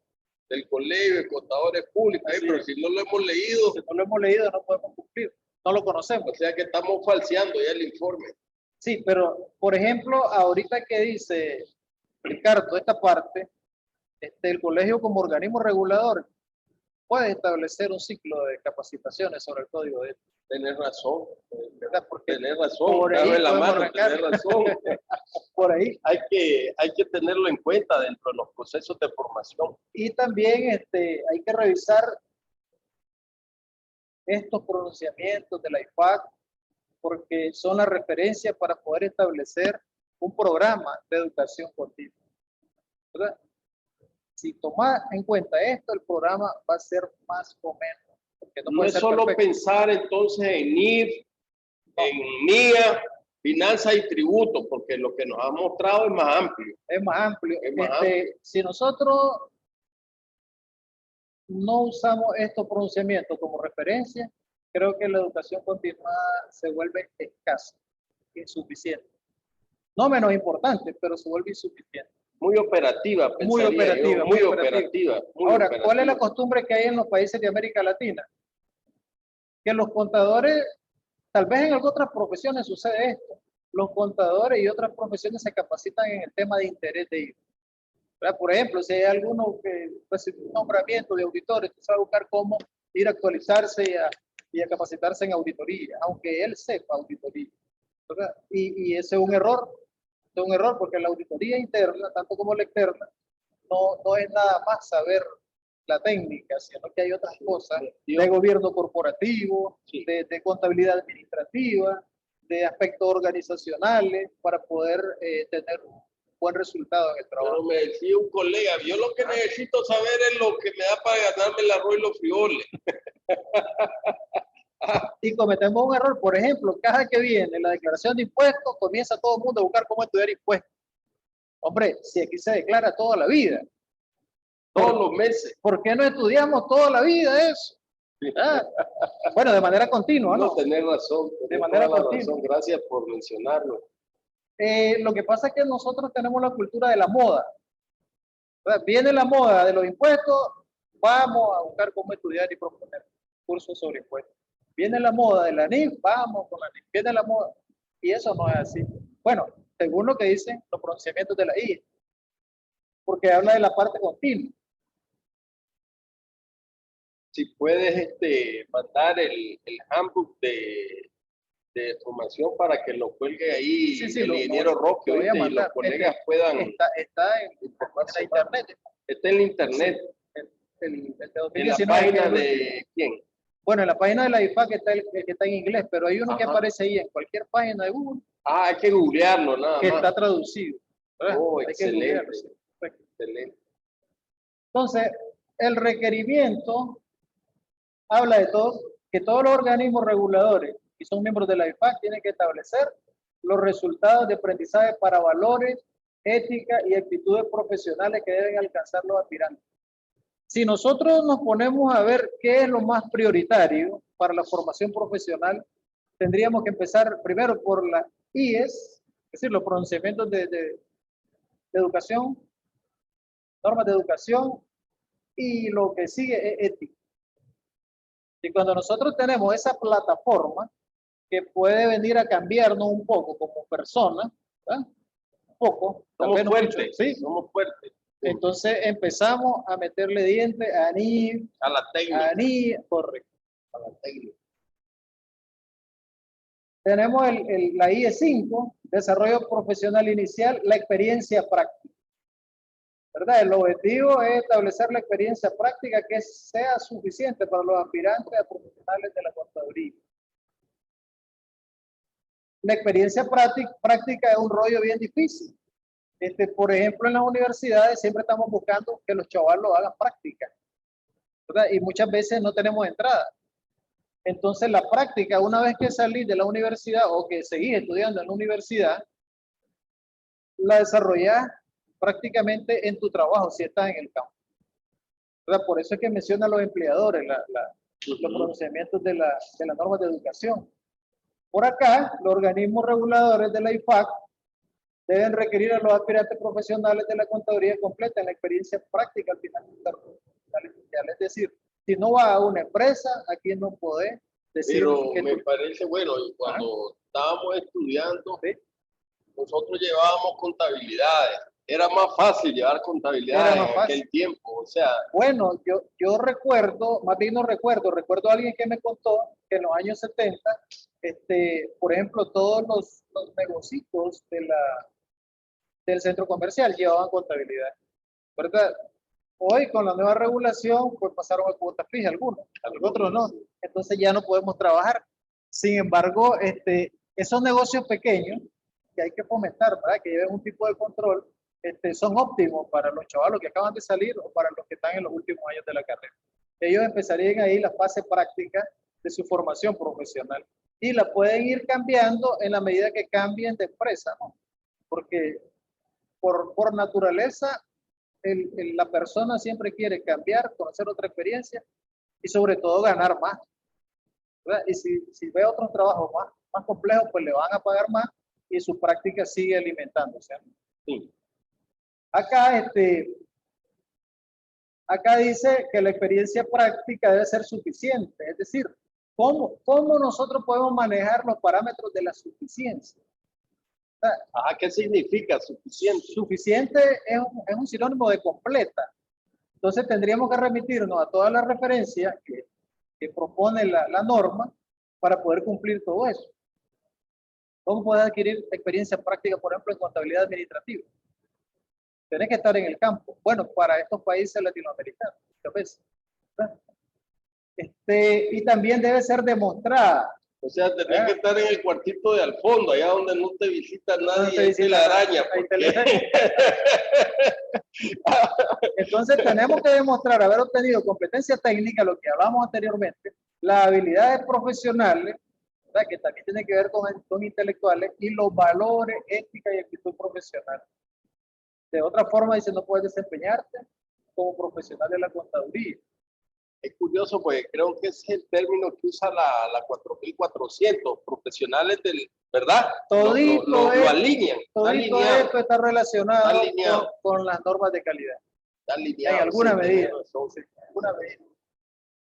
del Colegio de Contadores Públicos, pero si no lo hemos leído. Si no lo hemos leído, no podemos cumplir, no lo conocemos. O sea que estamos falseando ya el informe. Sí, pero por ejemplo, ahorita que dice Ricardo, esta parte, el colegio como organismo regulador puede establecer un ciclo de capacitaciones sobre el código de ética. Tenés razón, ¿verdad? Porque tenés razón, por ahí la mano, tenés razón. Por ahí. Hay que tenerlo en cuenta dentro de los procesos de formación. Y también hay que revisar estos pronunciamientos de la IFAC porque son la referencia para poder establecer un programa de educación continua, ¿verdad? Si tomas en cuenta esto, el programa va a ser más o menos. Porque no es solo perfecto. Pensar entonces en NIF, en NIA, finanzas y tributos, porque lo que nos ha mostrado es más amplio. Es más amplio. Si nosotros no usamos estos pronunciamientos como referencia, creo que la educación continuada se vuelve escasa, insuficiente. No menos importante, pero se vuelve insuficiente. Muy operativa, muy operativa, muy operativa. Ahora, ¿cuál es la costumbre que hay en los países de América Latina? Que los contadores, tal vez en otras profesiones sucede esto, los contadores y otras profesiones se capacitan en el tema de interés de IVA. ¿Verdad? Por ejemplo, si hay alguno que recibe un nombramiento de auditores, tú sabes buscar cómo ir a actualizarse y a capacitarse en auditoría, aunque él sepa auditoría. ¿Verdad? Y ese es un error. Es un error porque la auditoría interna, tanto como la externa, no es nada más saber la técnica, sino que hay otras cosas de gobierno corporativo, de contabilidad administrativa, de aspectos organizacionales para poder tener un buen resultado en el trabajo. Pero me decía un colega, yo lo que necesito saber es lo que me da para ganarme el arroz y los frijoles. Y cometemos un error, por ejemplo, cada que viene la declaración de impuestos, comienza todo el mundo a buscar cómo estudiar impuestos. Hombre, si aquí se declara toda la vida, todos los meses. ¿Por qué no estudiamos toda la vida eso? ¿Ah? Bueno, de manera continua, ¿no? No, tenés razón. De manera continua. Razón. Gracias por mencionarlo. Lo que pasa es que nosotros tenemos la cultura de la moda. ¿Verdad? Viene la moda de los impuestos, vamos a buscar cómo estudiar y proponer cursos sobre impuestos. Viene la moda de la NIF, vamos con la NIF. Viene la moda. Y eso no es así. Bueno, según lo que dicen los pronunciamientos de la I, porque habla de la parte continua. Si puedes mandar el handbook de formación para que lo cuelgue ahí el ingeniero Roque y los colegas puedan está en internet. Está en internet. Sí, en la página de quién. Bueno, en la página de la IFAC está el que está en inglés, pero hay uno que aparece ahí en cualquier página de Google. Hay que googlearlo nada más. Que está traducido. Oh, excelente. Excelente. Entonces, el requerimiento habla de que todos los organismos reguladores que son miembros de la IFAC tienen que establecer los resultados de aprendizaje para valores, ética y actitudes profesionales que deben alcanzar los aspirantes. Si nosotros nos ponemos a ver qué es lo más prioritario para la formación profesional, tendríamos que empezar primero por la IES, es decir, los pronunciamientos de educación, normas de educación, y lo que sigue es ética. Y cuando nosotros tenemos esa plataforma que puede venir a cambiarnos un poco como persona, ¿verdad? Un poco, tal vez no mucho, ¿sí? Somos fuertes. Entonces empezamos a meterle dientes a NIE, A la técnica. a NIE, correcto. A la técnica. Tenemos la IE5, desarrollo profesional inicial, la experiencia práctica. ¿Verdad? El objetivo es establecer la experiencia práctica que sea suficiente para los aspirantes a profesionales de la contaduría. La experiencia práctica es un rollo bien difícil. Por ejemplo, en las universidades siempre estamos buscando que los chavalos hagan práctica, ¿verdad? Y muchas veces no tenemos entrada. Entonces, la práctica, una vez que salís de la universidad o que seguís estudiando en la universidad, la desarrollás prácticamente en tu trabajo, si estás en el campo. ¿Verdad? Por eso es que menciona a los empleadores, los procedimientos de las normas de educación. Por acá, los organismos reguladores de la IFAC deben requerir a los aspirantes profesionales de la contaduría completa en la experiencia práctica al final es decir, si no va a una empresa, aquí no podés decir. Pero me parece bueno, y cuando estábamos estudiando, ¿sí? Nosotros llevábamos contabilidades. Era más fácil llevar contabilidades en aquel tiempo, o sea. Bueno, yo recuerdo, más bien no recuerdo a alguien que me contó que en los años 70, por ejemplo, todos los negocios del centro comercial llevaban contabilidad, ¿verdad? Hoy con la nueva regulación, pues pasaron a cuota fija algunos, otros no. Entonces ya no podemos trabajar. Sin embargo, esos negocios pequeños que hay que fomentar, ¿verdad? Que lleven un tipo de control, son óptimos para los chavalos que acaban de salir o para los que están en los últimos años de la carrera. Ellos empezarían ahí la fase práctica de su formación profesional y la pueden ir cambiando en la medida que cambien de empresa, ¿no? Porque por naturaleza la persona siempre quiere cambiar, conocer otra experiencia y sobre todo ganar más, ¿verdad? Y si ve otros trabajos más complejos, pues le van a pagar más y su práctica sigue alimentándose, ¿no? Sí. Acá dice que la experiencia práctica debe ser suficiente, es decir, ¿cómo nosotros podemos manejar los parámetros de la suficiencia? ¿Qué significa suficiente? Suficiente es un sinónimo de completa. Entonces tendríamos que remitirnos a todas las referencias que propone la norma para poder cumplir todo eso. ¿Cómo puedes adquirir experiencia práctica, por ejemplo, en contabilidad administrativa? Tienes que estar en el campo. Bueno, para estos países latinoamericanos, muchas veces. Y también debe ser demostrada. O sea, tenés que estar en el cuartito de al fondo, allá donde no te visita nadie, no te la araña. Entonces tenemos que demostrar haber obtenido competencia técnica, lo que hablamos anteriormente, las habilidades profesionales, ¿verdad? Que también tiene que ver con intelectuales, y los valores, ética y actitud profesional. De otra forma, dice, no puedes desempeñarte como profesional de la contaduría. Es curioso, pues creo que ese es el término que usa la 4400, profesionales del, ¿verdad? Lo alinean. Todo esto está relacionado con las normas de calidad. Está alineado. En alguna medida.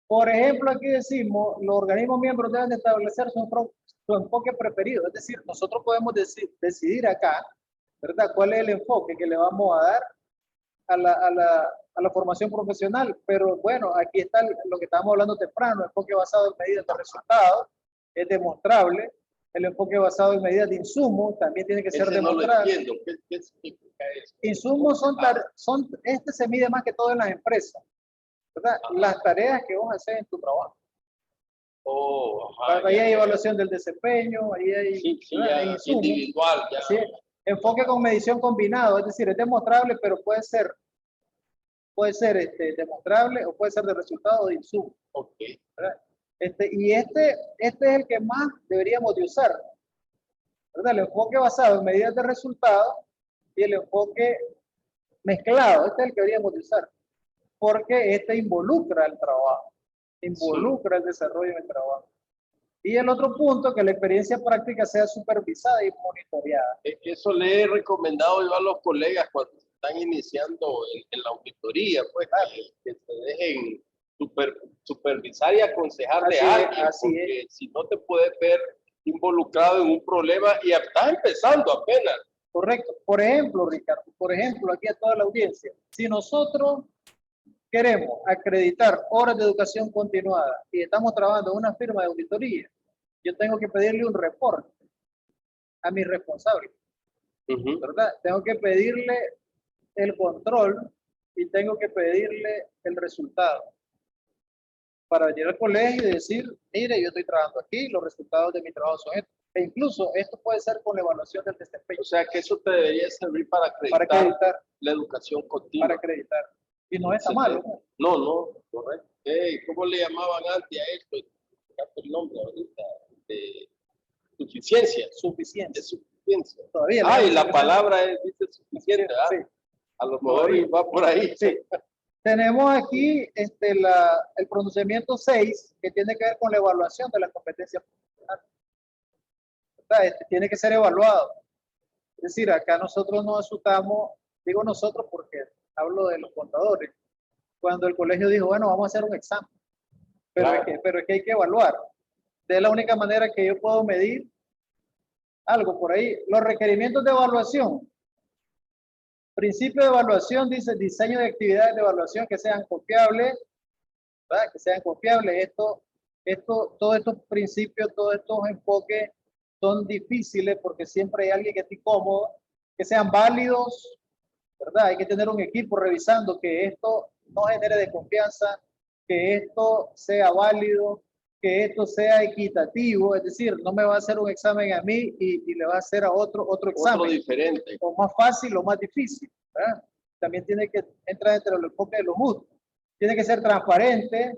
Por ejemplo, aquí decimos, los organismos miembros deben establecer su enfoque preferido. Es decir, nosotros podemos decidir acá, ¿verdad? ¿Cuál es el enfoque que le vamos a dar a la formación profesional? Pero bueno, aquí está lo que estábamos hablando temprano, el enfoque basado en medidas de resultados, es demostrable. El enfoque basado en medidas de insumos también tiene que ser demostrable. No lo entiendo. ¿Qué significa eso? Insumos se mide más que todo en las empresas, ¿verdad? Las tareas que vos haces en tu trabajo. Ahí hay evaluación del desempeño, ahí hay individual. Ya. Sí, enfoque con medición combinado, es decir, es demostrable, pero puede ser demostrable o puede ser de resultado de insumo. Okay. Y este es el que más deberíamos de usar, ¿verdad? El enfoque basado en medidas de resultado y el enfoque mezclado, este es el que deberíamos de usar. porque este involucra el trabajo, involucra el desarrollo del trabajo. Y el otro punto, que la experiencia práctica sea supervisada y monitoreada. Eso le he recomendado yo a los colegas cuando están iniciando en la auditoría, pues que se dejen supervisar y aconsejar de alguien, porque si no te puedes ver involucrado en un problema y estás empezando apenas. Correcto. Por ejemplo, Ricardo, por ejemplo, aquí a toda la audiencia, si nosotros queremos acreditar horas de educación continuada y estamos trabajando en una firma de auditoría, yo tengo que pedirle un reporte a mi responsable, ¿verdad? Tengo que pedirle el control y tengo que pedirle el resultado para venir al colegio y decir, mire, yo estoy trabajando aquí, los resultados de mi trabajo son estos. E incluso esto puede ser con la evaluación del desempeño. O sea que eso te debería servir para acreditar la educación continua. Para acreditar. Y no está mal. No, no, correcto. ¿Cómo le llamaban antes a esto? El nombre ahorita. Suficiencia. Suficiencia. Es suficiencia. Todavía. Y la palabra dice suficiente. Sí. A lo mejor va por ahí. Sí. Tenemos aquí el pronunciamiento 6, que tiene que ver con la evaluación de la competencia profesional. Tiene que ser evaluado. Es decir, acá nosotros nos asustamos, digo nosotros porque hablo de los contadores, cuando el colegio dijo, bueno, vamos a hacer un examen, pero, claro, es que hay que evaluar. De la única manera que yo puedo medir algo por ahí. Los requerimientos de evaluación. Principio de evaluación dice diseño de actividades de evaluación que sean confiables, ¿verdad? Que sean confiables. Todos estos principios, todos estos enfoques son difíciles porque siempre hay alguien que esté cómodo, que sean válidos, ¿verdad? Hay que tener un equipo revisando que esto no genere desconfianza, que esto sea válido, que esto sea equitativo, es decir, no me va a hacer un examen a mí y le va a hacer a otro examen. Otro diferente. O más fácil o más difícil, ¿verdad? También tiene que entrar entre los enfoques de los justos. Tiene que ser transparente,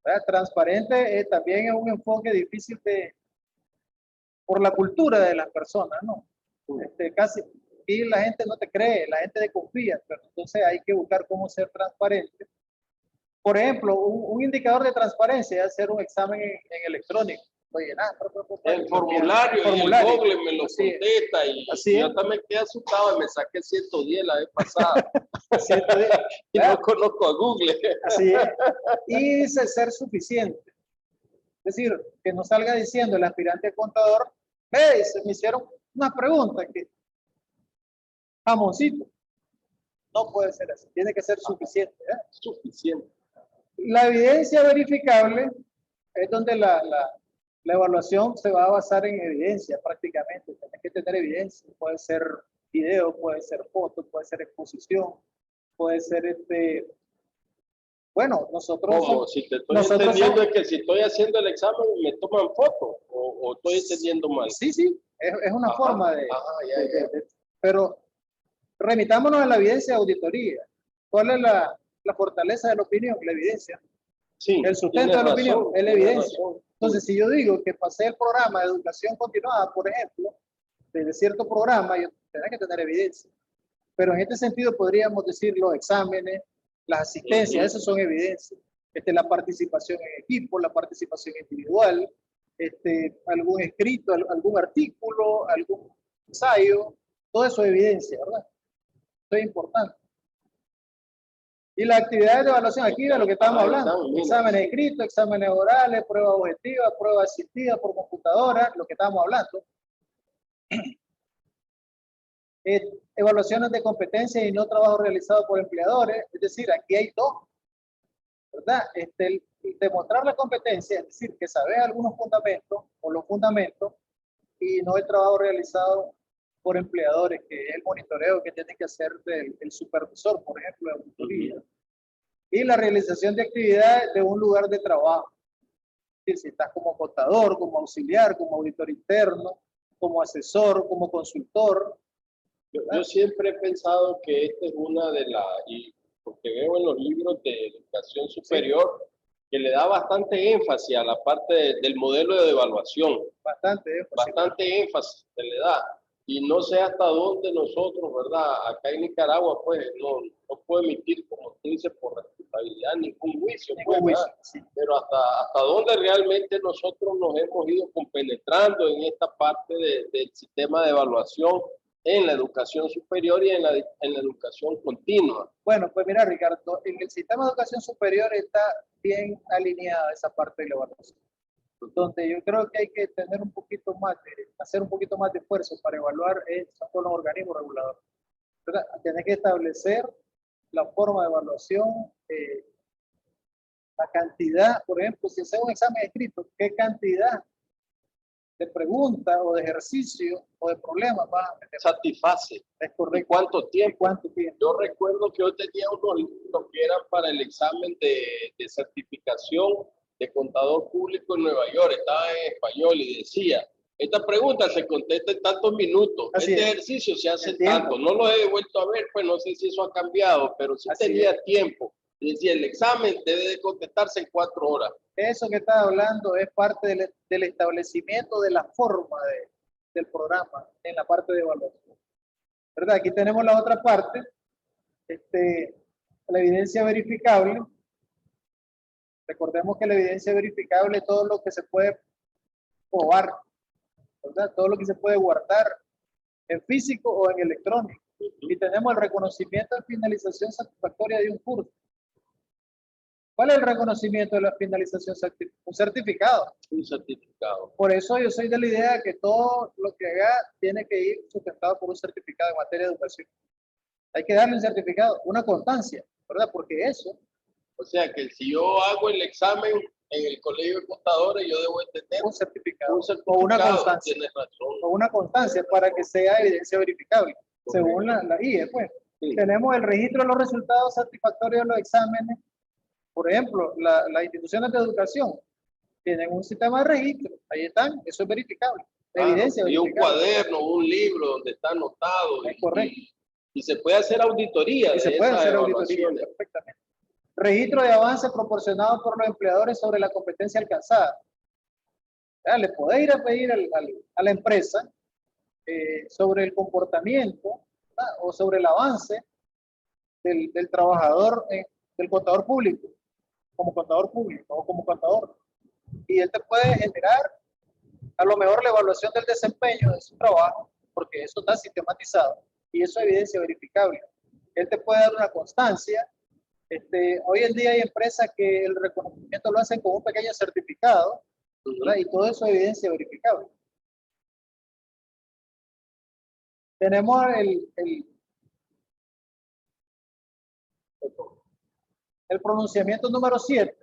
¿verdad? Transparente también es un enfoque difícil por la cultura de las personas, ¿no? Casi, y la gente no te cree, la gente desconfía, pero entonces hay que buscar cómo ser transparente. Por ejemplo, un indicador de transparencia es hacer un examen en electrónico. Oye, el formulario, y el Google me lo contesta y yo también quedé asustado y me saqué 110 la vez pasada. 110. Y no conozco a Google. Así es. Y dice ser suficiente. Es decir, que no salga diciendo el aspirante contador, se me hicieron una pregunta que jamoncito. No puede ser así, tiene que ser suficiente. Suficiente. La evidencia verificable es donde la evaluación se va a basar en evidencia prácticamente. Tienes que tener evidencia, puede ser video, puede ser foto, puede ser exposición, puede ser bueno, nosotros... ¿Cómo? Si te estoy entendiendo es que si estoy haciendo el examen me toman foto o estoy entendiendo mal. Sí, es una forma de... Pero remitámonos a la evidencia de auditoría. ¿Cuál es la fortaleza de la opinión? La evidencia. Sí, el sustento de la opinión es la evidencia. Entonces, si yo digo que pasé el programa de educación continuada, por ejemplo, de cierto programa, yo tendré que tener evidencia. Pero en este sentido podríamos decir los exámenes, las asistencias, esas son evidencias. La participación en equipo, la participación individual, algún escrito, algún artículo, algún ensayo, todo eso es evidencia, ¿verdad? Eso es importante. Y las actividades de evaluación aquí de lo que estamos hablando, exámenes escritos, exámenes orales, pruebas objetivas, pruebas asistidas por computadora, lo que estamos hablando. Evaluaciones de competencias y no trabajo realizado por empleadores, es decir, aquí hay dos, ¿verdad? Demostrar la competencia, es decir, que sabes algunos fundamentos o los fundamentos y no el trabajo realizado por empleadores, que es el monitoreo que tiene que hacer el supervisor, por ejemplo, de auditoría. Y la realización de actividades de un lugar de trabajo. Es decir, si estás como contador, como auxiliar, como auditor interno, como asesor, como consultor. Yo siempre he pensado que esta es una de las, y porque veo en los libros de educación superior, que le da bastante énfasis a la parte del modelo de evaluación. Bastante énfasis. Bastante énfasis se le da. y no sé hasta dónde nosotros, ¿verdad? Acá en Nicaragua, pues, no puedo emitir, como tú dices, por responsabilidad, ningún juicio, pues, ¿verdad? Sí. Pero hasta dónde realmente nosotros nos hemos ido compenetrando en esta parte del sistema de evaluación en la educación superior y en la educación continua. Bueno, pues mira, Ricardo, en el sistema de educación superior está bien alineada esa parte de la evaluación, donde yo creo que hay que tener un poquito más, hacer un poquito más de esfuerzo para evaluar son con los organismos reguladores. Tienes que establecer la forma de evaluación, la cantidad, por ejemplo, si haces un examen escrito, ¿qué cantidad de preguntas o de ejercicio o de problemas vas a meter? Satisface. Es correcto. ¿Y cuánto tiempo? ¿Cuánto tiempo? Yo recuerdo que yo tenía unos libros que eran para el examen de certificación de contador público en Nueva York, estaba en español y decía, esta pregunta se contesta en tantos minutos, Así este es. ejercicio se hace en tanto, no lo he vuelto a ver, pues no sé si eso ha cambiado, pero sí Así tenía es. tiempo. Y decía, el examen debe de contestarse en 4 horas. Eso que estás hablando es parte del establecimiento de la forma del programa en la parte de evaluación. ¿Verdad? Aquí tenemos la otra parte, la evidencia verificable. Recordemos que la evidencia verificable es todo lo que se puede probar, ¿verdad? Todo lo que se puede guardar en físico o en electrónico. Y tenemos el reconocimiento de finalización satisfactoria de un curso. ¿Cuál es el reconocimiento de la finalización satisfactoria? Un certificado. Un certificado. Por eso yo soy de la idea que todo lo que haga tiene que ir sustentado por un certificado en materia de educación. Hay que darle un certificado, una constancia, ¿verdad? Porque eso. O sea que si yo hago el examen en el colegio de contadores, yo debo tener un certificado o una constancia. Tienes razón. O una constancia para que sea evidencia verificable, según la IE. Pues. Sí. Tenemos el registro de los resultados satisfactorios de los exámenes. Por ejemplo, las instituciones de educación tienen un sistema de registro, ahí están, eso es verificable. Evidencia y verificable. Un cuaderno, un libro donde está anotado. Es correcto. Y se puede hacer auditoría. Y se puede hacer auditoría, perfectamente. Registro de avance proporcionado por los empleadores sobre la competencia alcanzada. Le podés ir a pedir a la empresa sobre el comportamiento, ¿verdad? O sobre el avance del trabajador, del contador público, como contador público o como contador. Y él te puede generar a lo mejor la evaluación del desempeño de su trabajo, porque eso está sistematizado y eso es evidencia verificable. Él te puede dar una constancia. Hoy en día hay empresas que el reconocimiento lo hacen con un pequeño certificado, ¿verdad? Y todo eso es evidencia verificable. Tenemos el pronunciamiento número 7,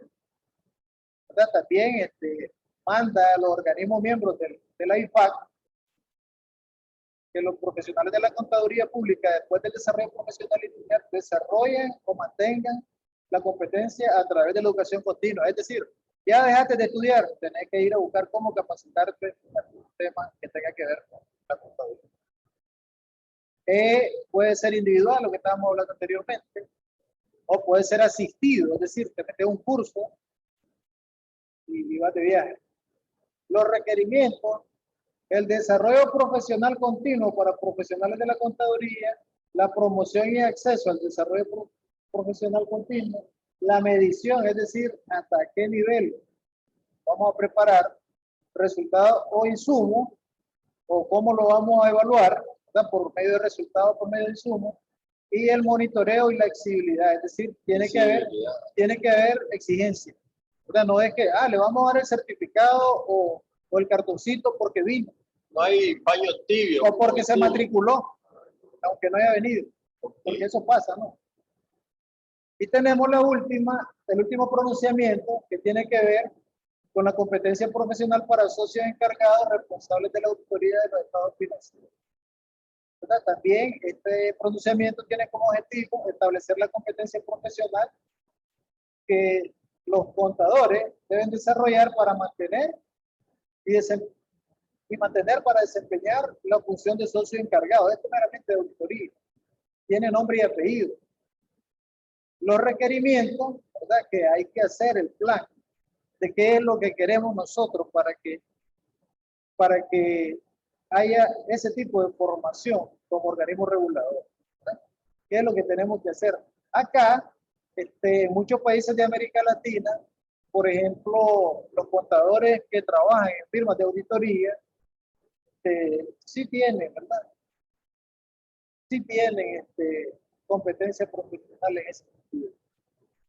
¿verdad? También manda a los organismos miembros de la IFAC que los profesionales de la contaduría pública, después del desarrollo profesional inicial, desarrollen o mantengan la competencia a través de la educación continua. Es decir, ya dejaste de estudiar, tenés que ir a buscar cómo capacitarte en algún tema que tenga que ver con la contaduría. Puede ser individual, lo que estábamos hablando anteriormente, o puede ser asistido, es decir, te metes un curso y vas de viaje. Los requerimientos: el desarrollo profesional continuo para profesionales de la contaduría, la promoción y acceso al desarrollo profesional continuo, la medición, es decir, hasta qué nivel vamos a preparar resultados o insumos, o cómo lo vamos a evaluar, ¿verdad? Por medio de resultados, por medio de insumos, y el monitoreo y la exigibilidad, es decir, tiene que haber exigencia. ¿Verdad? No es que, le vamos a dar el certificado o el cartoncito porque vino. No hay paño tibio. O porque se matriculó, aunque no haya venido. Porque eso pasa, ¿no? Y tenemos el último pronunciamiento que tiene que ver con la competencia profesional para socios encargados responsables de la auditoría de los estados financieros. ¿Verdad? También este pronunciamiento tiene como objetivo establecer la competencia profesional que los contadores deben desarrollar para mantener para desempeñar la función de socio encargado. Esto es meramente de auditoría. Tiene nombre y apellido. Los requerimientos, ¿verdad? Que hay que hacer el plan de qué es lo que queremos nosotros para que haya ese tipo de formación como organismo regulador. ¿Verdad? ¿Qué es lo que tenemos que hacer? Acá, en muchos países de América Latina, por ejemplo, los contadores que trabajan en firmas de auditoría, sí tienen, ¿verdad? Sí tienen competencia profesional en ese sentido.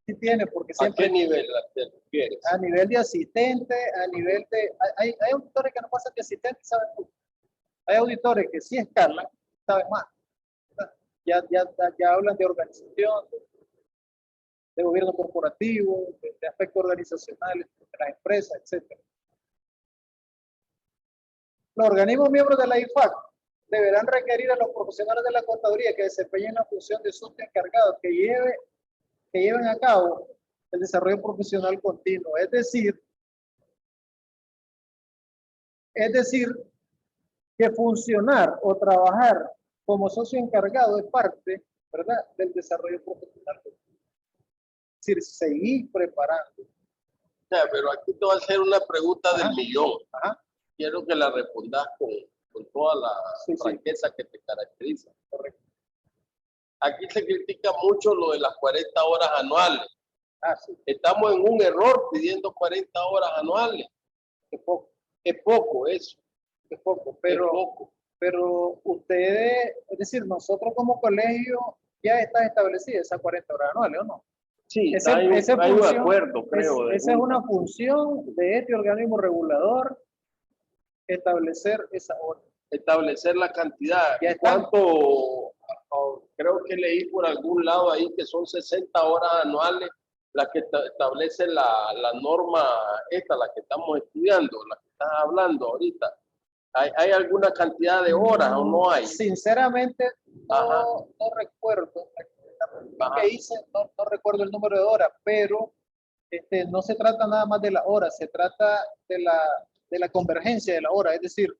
Sí tienen, porque siempre... ¿A qué nivel te refieres? A nivel de asistente, a nivel de... Hay auditores que no pasan de asistente y saben mucho. Hay auditores que sí escalan, saben más. Ya hablan de organización, de gobierno corporativo, de aspectos organizacionales de las empresas, etc. Los organismos miembros de la IFAC deberán requerir a los profesionales de la contaduría que desempeñen la función de socio encargado que lleven a cabo el desarrollo profesional continuo. Es decir, que funcionar o trabajar como socio encargado es parte, ¿verdad?, del desarrollo profesional. Es decir, seguir preparando. O sea, pero aquí te voy a hacer una pregunta del millón. Ajá. Quiero que la respondas con toda la franqueza que te caracteriza. Correcto. Aquí se critica mucho lo de las 40 horas anuales. Sí. Estamos en un error pidiendo 40 horas anuales. Es poco. Es poco eso. Es poco, pero ustedes, es decir, nosotros como colegio ya está establecida esas 40 horas anuales, ¿o no? Sí, hay un acuerdo, creo. Esa es una función de este organismo regulador, establecer esa hora. Establecer la cantidad. Ya ¿Cuánto? Creo que leí por algún lado ahí que son 60 horas anuales las que establece la norma esta, la que estamos estudiando, la que estás hablando ahorita. ¿Hay alguna cantidad de horas o no hay? Sinceramente, no recuerdo. Que hice, no recuerdo el número de horas, pero no se trata nada más de la hora, se trata de la convergencia de la hora. Es decir,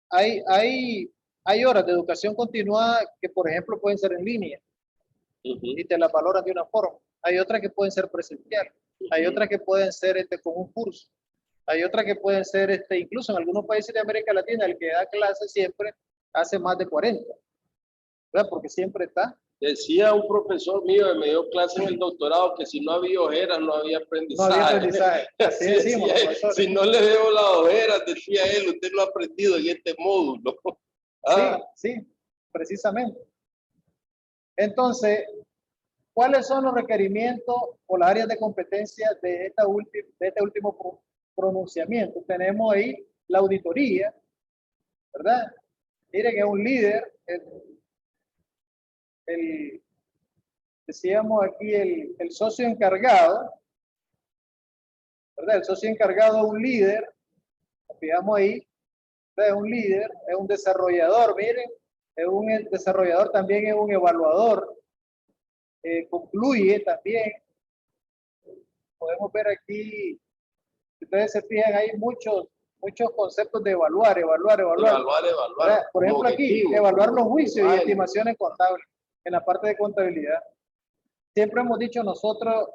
hay horas de educación continuada que, por ejemplo, pueden ser en línea y te las valoran de una forma. Hay otras que pueden ser presenciales. Hay otras que pueden ser con un curso. Hay otras que pueden ser, incluso en algunos países de América Latina, el que da clases siempre hace más de 40, ¿verdad? Porque siempre está. Decía un profesor mío que me dio clase en el doctorado que si no había ojeras no había aprendizaje. No había aprendizaje. Así decimos, si no le veo las ojeras, decía él, usted no ha aprendido en este módulo. Sí, precisamente. Entonces, ¿cuáles son los requerimientos o las áreas de competencia de este último pronunciamiento? Tenemos ahí la auditoría, ¿verdad? Miren que es un líder, decíamos aquí el socio encargado, ¿verdad? El socio encargado es un líder, fijamos ahí, ¿verdad? Es un líder, es un desarrollador, miren, es un desarrollador, también es un evaluador, concluye también. Podemos ver aquí, si ustedes se fijan, hay muchos conceptos de evaluar. Por ejemplo, aquí, evaluar los juicios y estimaciones contables en la parte de contabilidad. Siempre hemos dicho nosotros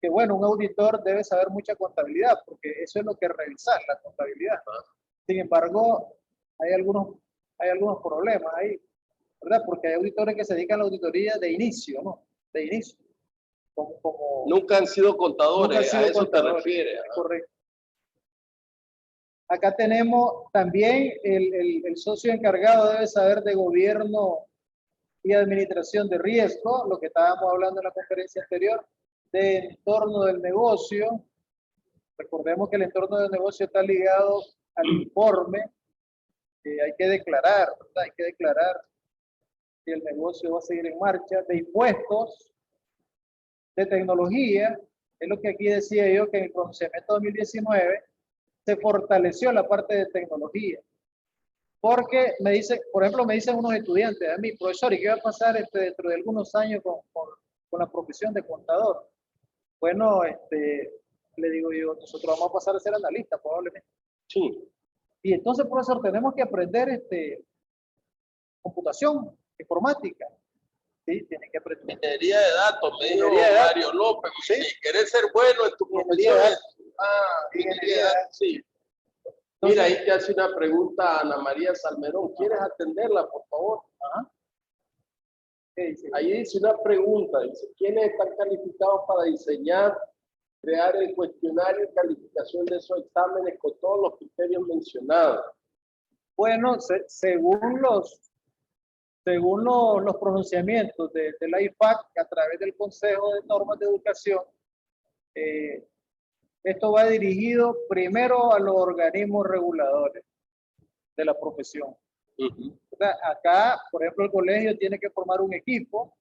que, bueno, un auditor debe saber mucha contabilidad, porque eso es lo que revisar, la contabilidad. Sin embargo, hay algunos problemas ahí, ¿verdad? Porque hay auditores que se dedican a la auditoría de inicio, ¿no? De inicio. Nunca han sido contadores, a eso te refieres. Correcto. Acá tenemos también el socio encargado debe saber de gobierno y administración de riesgo, lo que estábamos hablando en la conferencia anterior, de entorno del negocio. Recordemos que el entorno del negocio está ligado al informe que hay que declarar, ¿verdad? Hay que declarar si el negocio va a seguir en marcha, de impuestos, de tecnología. Es lo que aquí decía yo, que en el pronunciamiento 2019 se fortaleció la parte de tecnología. Porque me dice, por ejemplo, me dicen unos estudiantes a mí, profesor, ¿y qué va a pasar dentro de algunos años con la profesión de contador? Bueno, le digo yo, nosotros vamos a pasar a ser analistas probablemente. Sí. Y entonces, profesor, tenemos que aprender computación, informática. Sí, tienen que aprender. Minería de datos, me dijo Mario López. Sí. Si querés ser bueno en tu profesión. Ingeniería de datos. Sí. Entonces, mira, ahí te hace una pregunta Ana María Salmerón. ¿Quieres atenderla, por favor? ajá. ¿Qué dice? Ahí dice una pregunta, dice, ¿quiénes están calificados para diseñar, crear el cuestionario y calificación de esos exámenes con todos los criterios mencionados? Bueno, según los pronunciamientos de la IPAC a través del Consejo de Normas de Educación, esto va dirigido primero a los organismos reguladores de la profesión. O sea, acá, por ejemplo, el colegio tiene que formar un equipo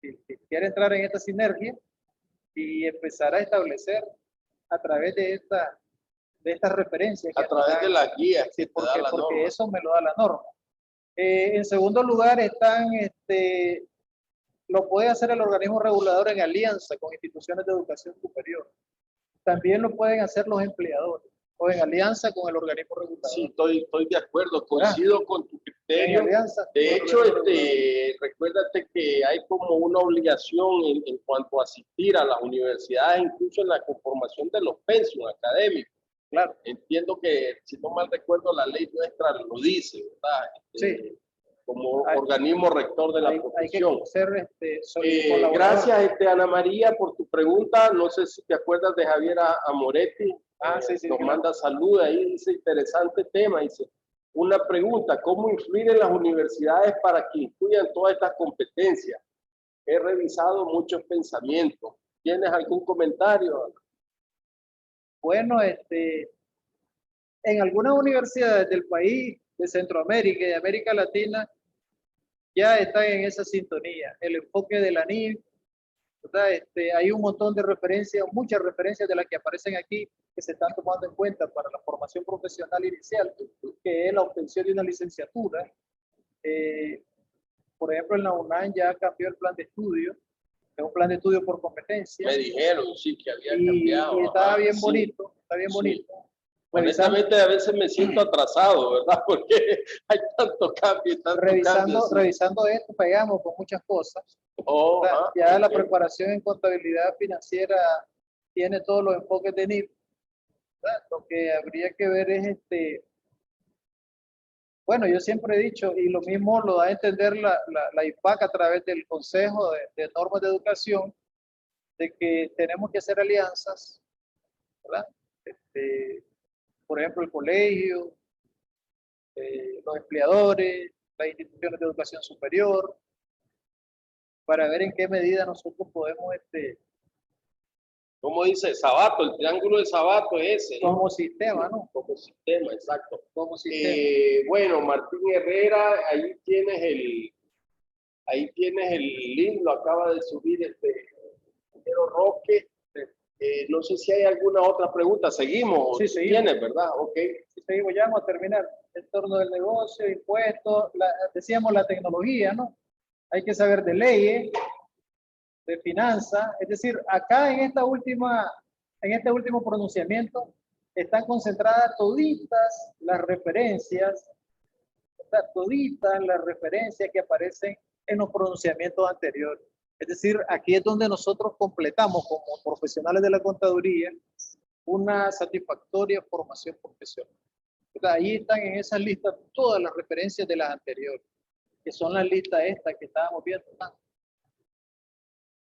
que quiere entrar en esta sinergia y empezar a establecer a través de estas referencias. A través de las guías que Sí, te da la porque norma. eso me lo da la norma. En segundo lugar están, lo puede hacer el organismo regulador en alianza con instituciones de educación superior. También lo pueden hacer los empleadores o en alianza con el organismo regulador. Sí, estoy de acuerdo, coincido con tu criterio. En alianza, De hecho, recuérdate que hay como una obligación en cuanto a asistir a las universidades, incluso en la conformación de los pensios académicos. claro. Entiendo que, si no mal recuerdo, la ley nuestra lo dice, ¿verdad? Sí. Como organismo rector de la profesión. Hay que ser Gracias, Ana María, por tu pregunta. No sé si te acuerdas de Javier Amoretti. Sí, nos claro. manda salud ahí, dice, interesante tema. Dice, una pregunta, ¿cómo influir en las universidades para que incluyan todas estas competencias? He revisado muchos pensamientos. ¿Tienes algún comentario? Bueno, en algunas universidades del país, de Centroamérica y de América Latina, ya están en esa sintonía. El enfoque de la NIF, ¿verdad? Hay un montón de referencias, muchas referencias de las que aparecen aquí que se están tomando en cuenta para la formación profesional inicial, que es la obtención de una licenciatura. Por ejemplo, en la UNAM ya cambió el plan de estudio, es un plan de estudio por competencia. Me dijeron, sí, que había cambiado. Y está bien bonito, está bien bonito. Honestamente, a veces me siento atrasado, ¿verdad? Porque hay tanto cambio y tanto cambio. Sí. Revisando esto, pegamos con muchas cosas. Ya la preparación en contabilidad financiera tiene todos los enfoques de NIF. Lo que habría que ver es bueno, yo siempre he dicho, y lo mismo lo da a entender la IPAC a través del Consejo de Normas de Educación, de que tenemos que hacer alianzas, ¿verdad? Por ejemplo, el colegio, los empleadores, las instituciones de educación superior, para ver en qué medida nosotros podemos, ¿cómo dice? Sabato, el triángulo de Sabato es ese, ¿no? Como sistema, ¿no? Como sistema, exacto. Como sistema. Bueno, Martín Herrera, ahí tienes el link, lo acaba de subir Pedro Roque. No sé si hay alguna otra pregunta. ¿Seguimos? Sí, seguimos. Tienes, ¿verdad? Ok. Sí, seguimos, ya vamos a terminar. El torno del negocio, impuestos, decíamos la tecnología, ¿no? Hay que saber de leyes, de finanzas. Es decir, acá en este último pronunciamiento están concentradas toditas las referencias, que aparecen en los pronunciamientos anteriores. Es decir, aquí es donde nosotros completamos como profesionales de la contaduría una satisfactoria formación profesional. Ahí están en esa lista todas las referencias de las anteriores, que son las listas estas que estábamos viendo.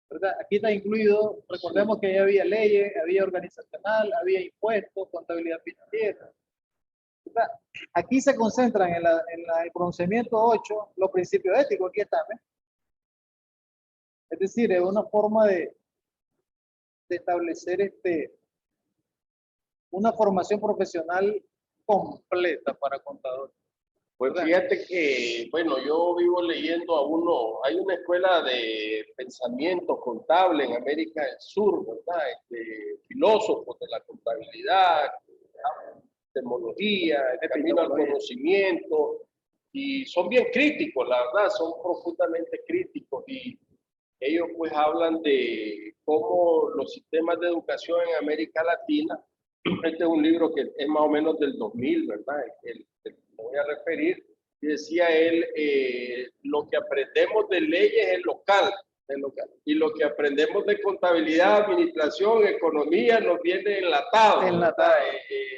¿Verdad? Aquí está incluido, recordemos que ya había leyes, había organizacional, había impuestos, contabilidad financiera. ¿Verdad? Aquí se concentran en el pronunciamiento 8 los principios éticos, aquí están. Es decir, es una forma de establecer una formación profesional completa para contadores. Pues fíjate que, bueno, yo vivo leyendo hay una escuela de pensamiento contable en América del Sur, ¿verdad? Filósofos de la contabilidad, epistemología, el camino al conocimiento, y son bien críticos, la verdad, son profundamente críticos, y ellos pues hablan de cómo los sistemas de educación en América Latina, este es un libro que es más o menos del 2000, ¿verdad? Me voy a referir, y decía él, lo que aprendemos de leyes es local, local. Y lo que aprendemos de contabilidad, administración, economía, nos viene enlatado. Enlatado.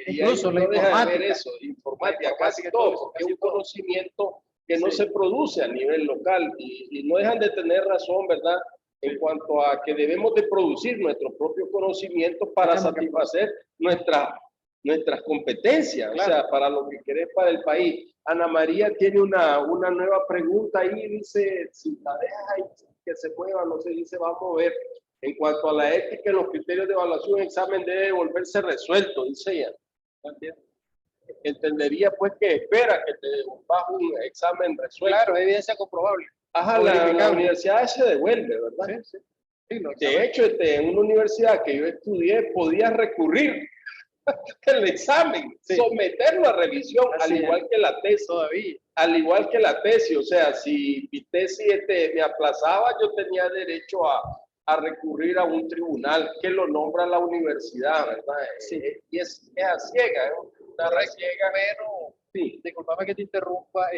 Incluso y ahí la no deja de informática. ver eso, informática, casi todo, porque es un conocimiento que no se produce a nivel local y no dejan de tener razón, ¿verdad? En cuanto a que debemos de producir nuestro propio conocimiento para satisfacer nuestras competencias, claro. O sea, para lo que querés para el país. Ana María tiene una nueva pregunta ahí, dice, si la dejas ahí que se mueva, no sé, dice, vamos a ver. En cuanto a la ética y los criterios de evaluación, el examen debe volverse resuelto, dice ella. Entendería pues que espera que te devuelvas un examen resuelto. Claro, evidencia comprobable. Ajá, la universidad se devuelve, ¿verdad? Sí, sí. Sí, de hecho, en una universidad que yo estudié, podía recurrir el examen, sí. Someterlo a revisión, así al igual que la tesis. Todavía. Al igual que la tesis, o sea, si mi tesis me aplazaba, yo tenía derecho a recurrir a un tribunal que lo nombra la universidad, ¿verdad? Sí. Y es a ciega, ¿eh? Una ciega, pero, sí. Disculpame que te interrumpa,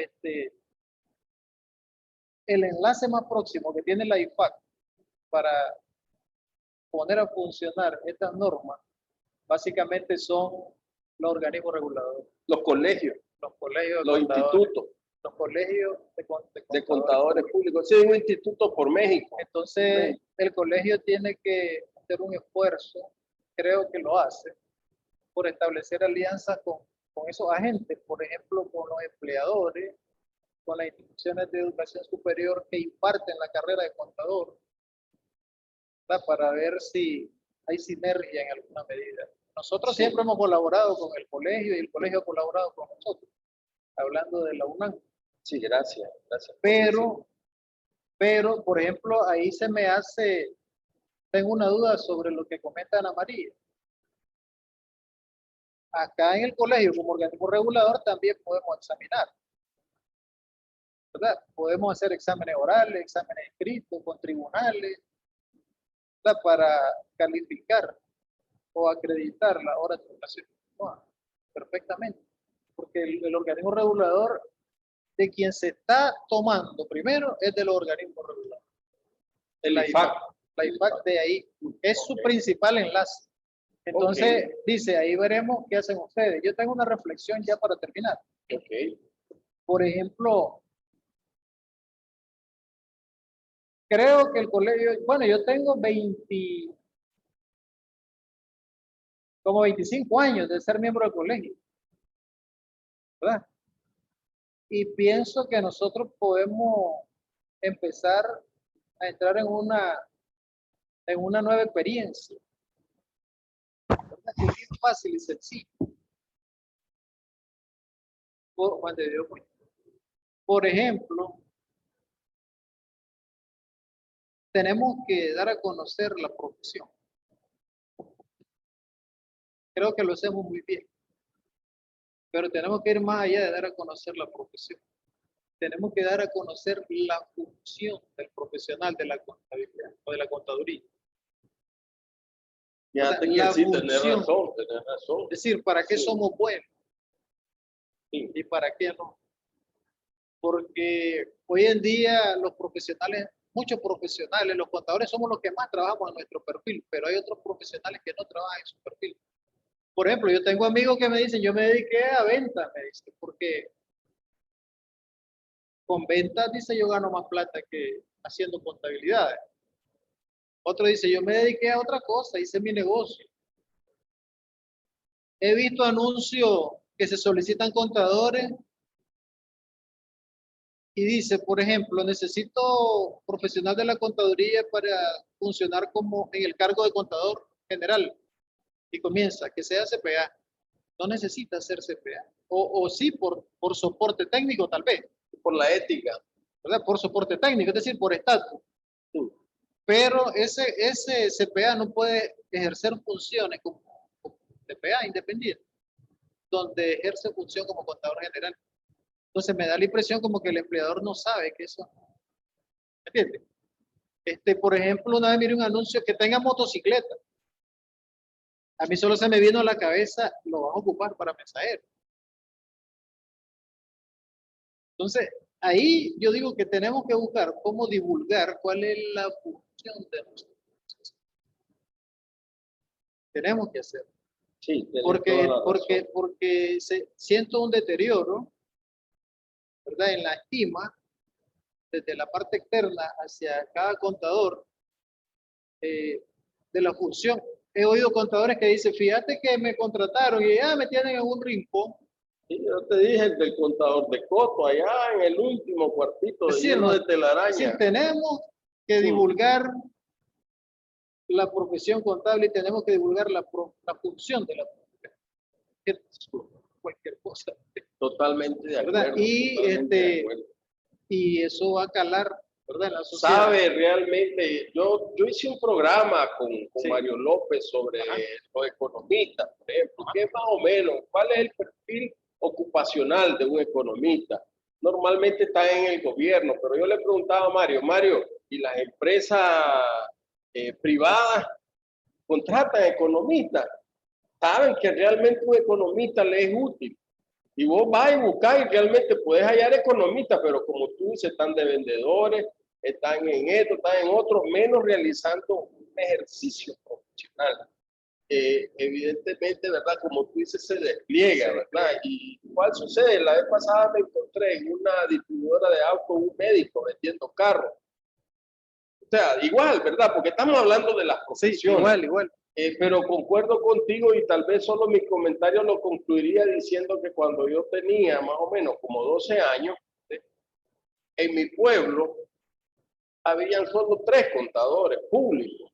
el enlace más próximo que tiene la IFAC para poner a funcionar estas normas, básicamente son los organismos reguladores. Los colegios. Los institutos. Los colegios de contadores públicos. Sí, un instituto por México. Entonces, el colegio tiene que hacer un esfuerzo, creo que lo hace, por establecer alianzas con esos agentes, por ejemplo, con los empleadores, con las instituciones de educación superior que imparten la carrera de contador, ¿verdad? Para ver si hay sinergia en alguna medida. Nosotros siempre hemos colaborado con el colegio y el colegio ha colaborado con nosotros, hablando de la UNAM. Sí, gracias. Pero, por ejemplo, ahí se me hace, tengo una duda sobre lo que comenta Ana María. Acá en el colegio, como organismo regulador, también podemos examinar, ¿verdad? Podemos hacer exámenes orales, exámenes escritos, con tribunales, ¿verdad? Para calificar o acreditar la hora de educación perfectamente. Porque el organismo regulador de quien se está tomando primero es de los organismos reguladores. La IFAC. La IFAC de ahí es su principal enlace. Entonces, dice, ahí veremos qué hacen ustedes. Yo tengo una reflexión ya para terminar. Por ejemplo, creo que el colegio, bueno, yo tengo 25 años de ser miembro del colegio, ¿verdad? Y pienso que nosotros podemos empezar a entrar en una nueva experiencia. Es bien fácil y sencillo. Por ejemplo, tenemos que dar a conocer la profesión. Creo que lo hacemos muy bien. Pero tenemos que ir más allá de dar a conocer la profesión. Tenemos que dar a conocer la función del profesional de la contabilidad o de la contaduría. Fíjate que sí, tenés razón. Es decir, ¿para qué somos buenos? Sí. ¿Y para qué no? Porque hoy en día los profesionales, muchos profesionales, los contadores somos los que más trabajamos en nuestro perfil, pero hay otros profesionales que no trabajan en su perfil. Por ejemplo, yo tengo amigos que me dicen, yo me dediqué a ventas, me dicen, porque con ventas, dice, yo gano más plata que haciendo contabilidades. Otro dice, yo me dediqué a otra cosa, hice mi negocio. He visto anuncios que se solicitan contadores y dice, por ejemplo, necesito profesional de la contaduría para funcionar como en el cargo de contador general. Y comienza, que sea CPA. No necesita ser CPA. O sí por soporte técnico, tal vez. Por la ética. ¿Verdad? Por soporte técnico, es decir, por estatus. Pero ese CPA no puede ejercer funciones como CPA independiente, donde ejerce función como contador general. Entonces me da la impresión como que el empleador no sabe que eso. ¿Me entiendes? Por ejemplo, una vez miré un anuncio que tenga motocicleta. A mí solo se me vino a la cabeza, lo van a ocupar para mensajero. Entonces, ahí yo digo que tenemos que buscar cómo divulgar cuál es la función de nosotros. Tenemos que hacerlo. Sí, Porque siento un deterioro, ¿verdad? En la estima, desde la parte externa hacia cada contador, de la función. He oído contadores que dicen, fíjate que me contrataron y ya me tienen en un rincón. Sí, yo te dije el del contador de Coto, allá en el último cuartito, lleno de telaraña. Sí, tenemos que divulgar la profesión contable y tenemos que divulgar la función de la profesión. Cualquier cosa. Totalmente de ¿verdad? acuerdo. De acuerdo. Y eso va a calar, ¿verdad? En la sociedad. Sabe realmente, yo hice un programa con Sí. Mario López sobre los economistas, por ejemplo, que es más o menos, ¿cuál es el perfil ocupacional de un economista? Normalmente está en el gobierno, pero yo le preguntaba a Mario, ¿y las empresas privadas contratan economistas? Saben que realmente un economista le es útil. Y vos vas y buscás y realmente puedes hallar economistas, pero como tú dices, están de vendedores, están en esto, están en otro, menos realizando un ejercicio profesional. Evidentemente, ¿verdad? Como tú dices, se despliega, ¿verdad? ¿Y cuál sucede? La vez pasada me encontré en una distribuidora de autos un médico vendiendo carros. O sea, igual, ¿verdad? Porque estamos hablando de las profesiones. Sí, igual. Pero concuerdo contigo y tal vez solo mi comentario lo concluiría diciendo que cuando yo tenía más o menos como 12 años, en mi pueblo habían solo 3 contadores públicos,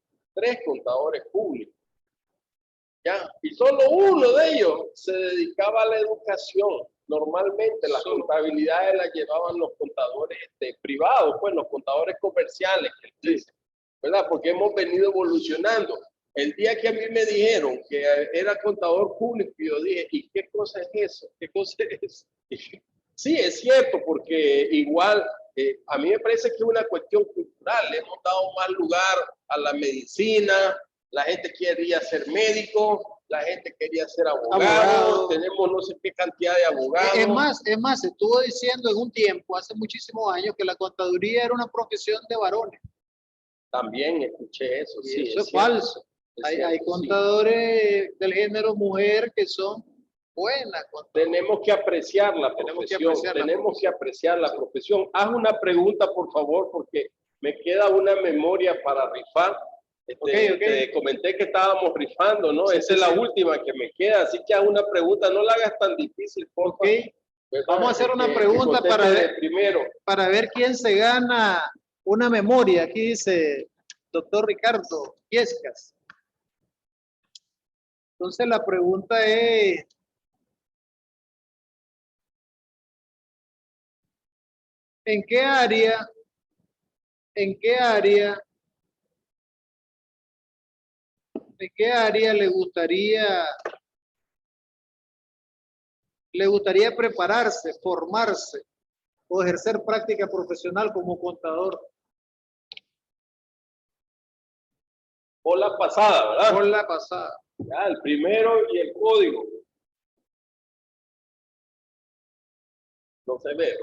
¿ya? Y solo uno de ellos se dedicaba a la educación. Normalmente las contabilidades las llevaban los contadores privados, pues los contadores comerciales, ¿verdad? Porque hemos venido evolucionando. El día que a mí me dijeron que era contador público, yo dije, ¿y qué cosa es eso? ¿Qué cosa es? Sí, es cierto, porque igual a mí me parece que es una cuestión cultural. Le hemos dado más lugar a la medicina, la gente quería ser médico, la gente quería ser abogado, tenemos no sé qué cantidad de abogados. Es más, se estuvo diciendo en un tiempo, hace muchísimos años, que la contaduría era una profesión de varones. También escuché eso, Y sí. eso es falso. Hay contadores del género mujer que son buenas. Tenemos que apreciar la profesión. Tenemos que apreciar la profesión. Haz una pregunta, por favor, porque me queda una memoria para rifar. Te comenté que estábamos rifando, ¿no? Esa es la última que me queda, así que haz una pregunta, no la hagas tan difícil, por favor. Vamos a hacer una pregunta para ver quién se gana una memoria. Aquí dice doctor Ricardo Yescas. Entonces la pregunta es, ¿en qué área le gustaría prepararse, formarse o ejercer práctica profesional como contador? O la pasada, ¿verdad? O la pasada. Ya, el primero y el código. No se ve.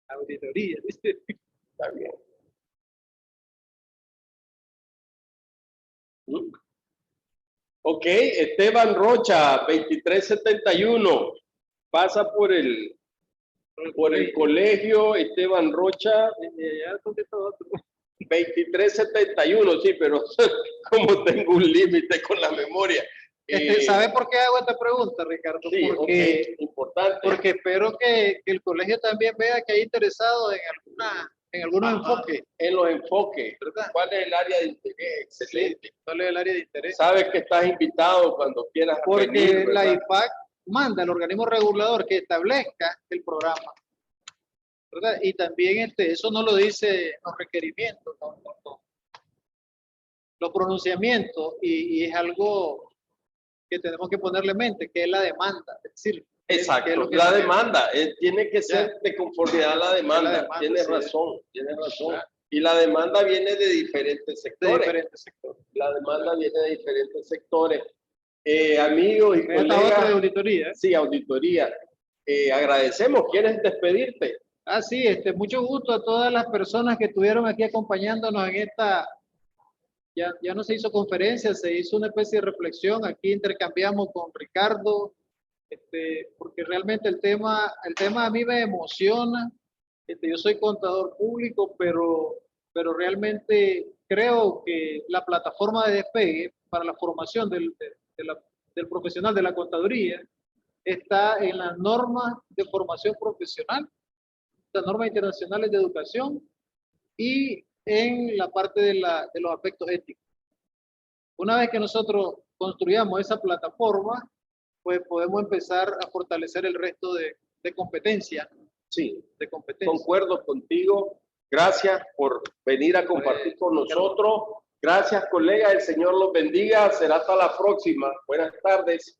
Auditoría, dice. Está bien. Ok, Esteban Rocha, 2371. Pasa por el colegio Esteban Rocha. 2371, sí, pero como tengo un límite con la memoria. ¿Sabe por qué hago esta pregunta, Ricardo? Sí, porque importante. Porque espero que el colegio también vea que hay interesado en algunos enfoques. En los enfoques, ¿verdad? ¿Cuál es el área de interés? Excelente. Sí, ¿cuál es el área de interés? Sabes que estás invitado cuando quieras porque venir, la IFAC manda al organismo regulador que establezca el programa, ¿verdad? Y también eso no lo dice los requerimientos, los pronunciamientos, y es algo que tenemos que ponerle en mente, que es la demanda. Es decir, exacto, la demanda tiene que ser de conformidad a la demanda. Tienes razón. Y la demanda viene de diferentes sectores. La demanda viene de diferentes sectores. Amigos y colegas. Otra de auditoría. Sí, auditoría. agradecemos. ¿Quieres despedirte? Ah, sí, mucho gusto a todas las personas que estuvieron aquí acompañándonos en esta, ya no se hizo conferencia, se hizo una especie de reflexión, aquí intercambiamos con Ricardo, porque realmente el tema a mí me emociona. Yo soy contador público, pero realmente creo que la plataforma de despegue para la formación del profesional de la contaduría está en las normas de formación profesional, las normas internacionales de educación y en la parte de los aspectos éticos. Una vez que nosotros construyamos esa plataforma, pues podemos empezar a fortalecer el resto de competencias. Sí, de competencia. Concuerdo contigo. Gracias por venir a compartir con nosotros. Gracias, colega. El Señor los bendiga. Será hasta la próxima. Buenas tardes.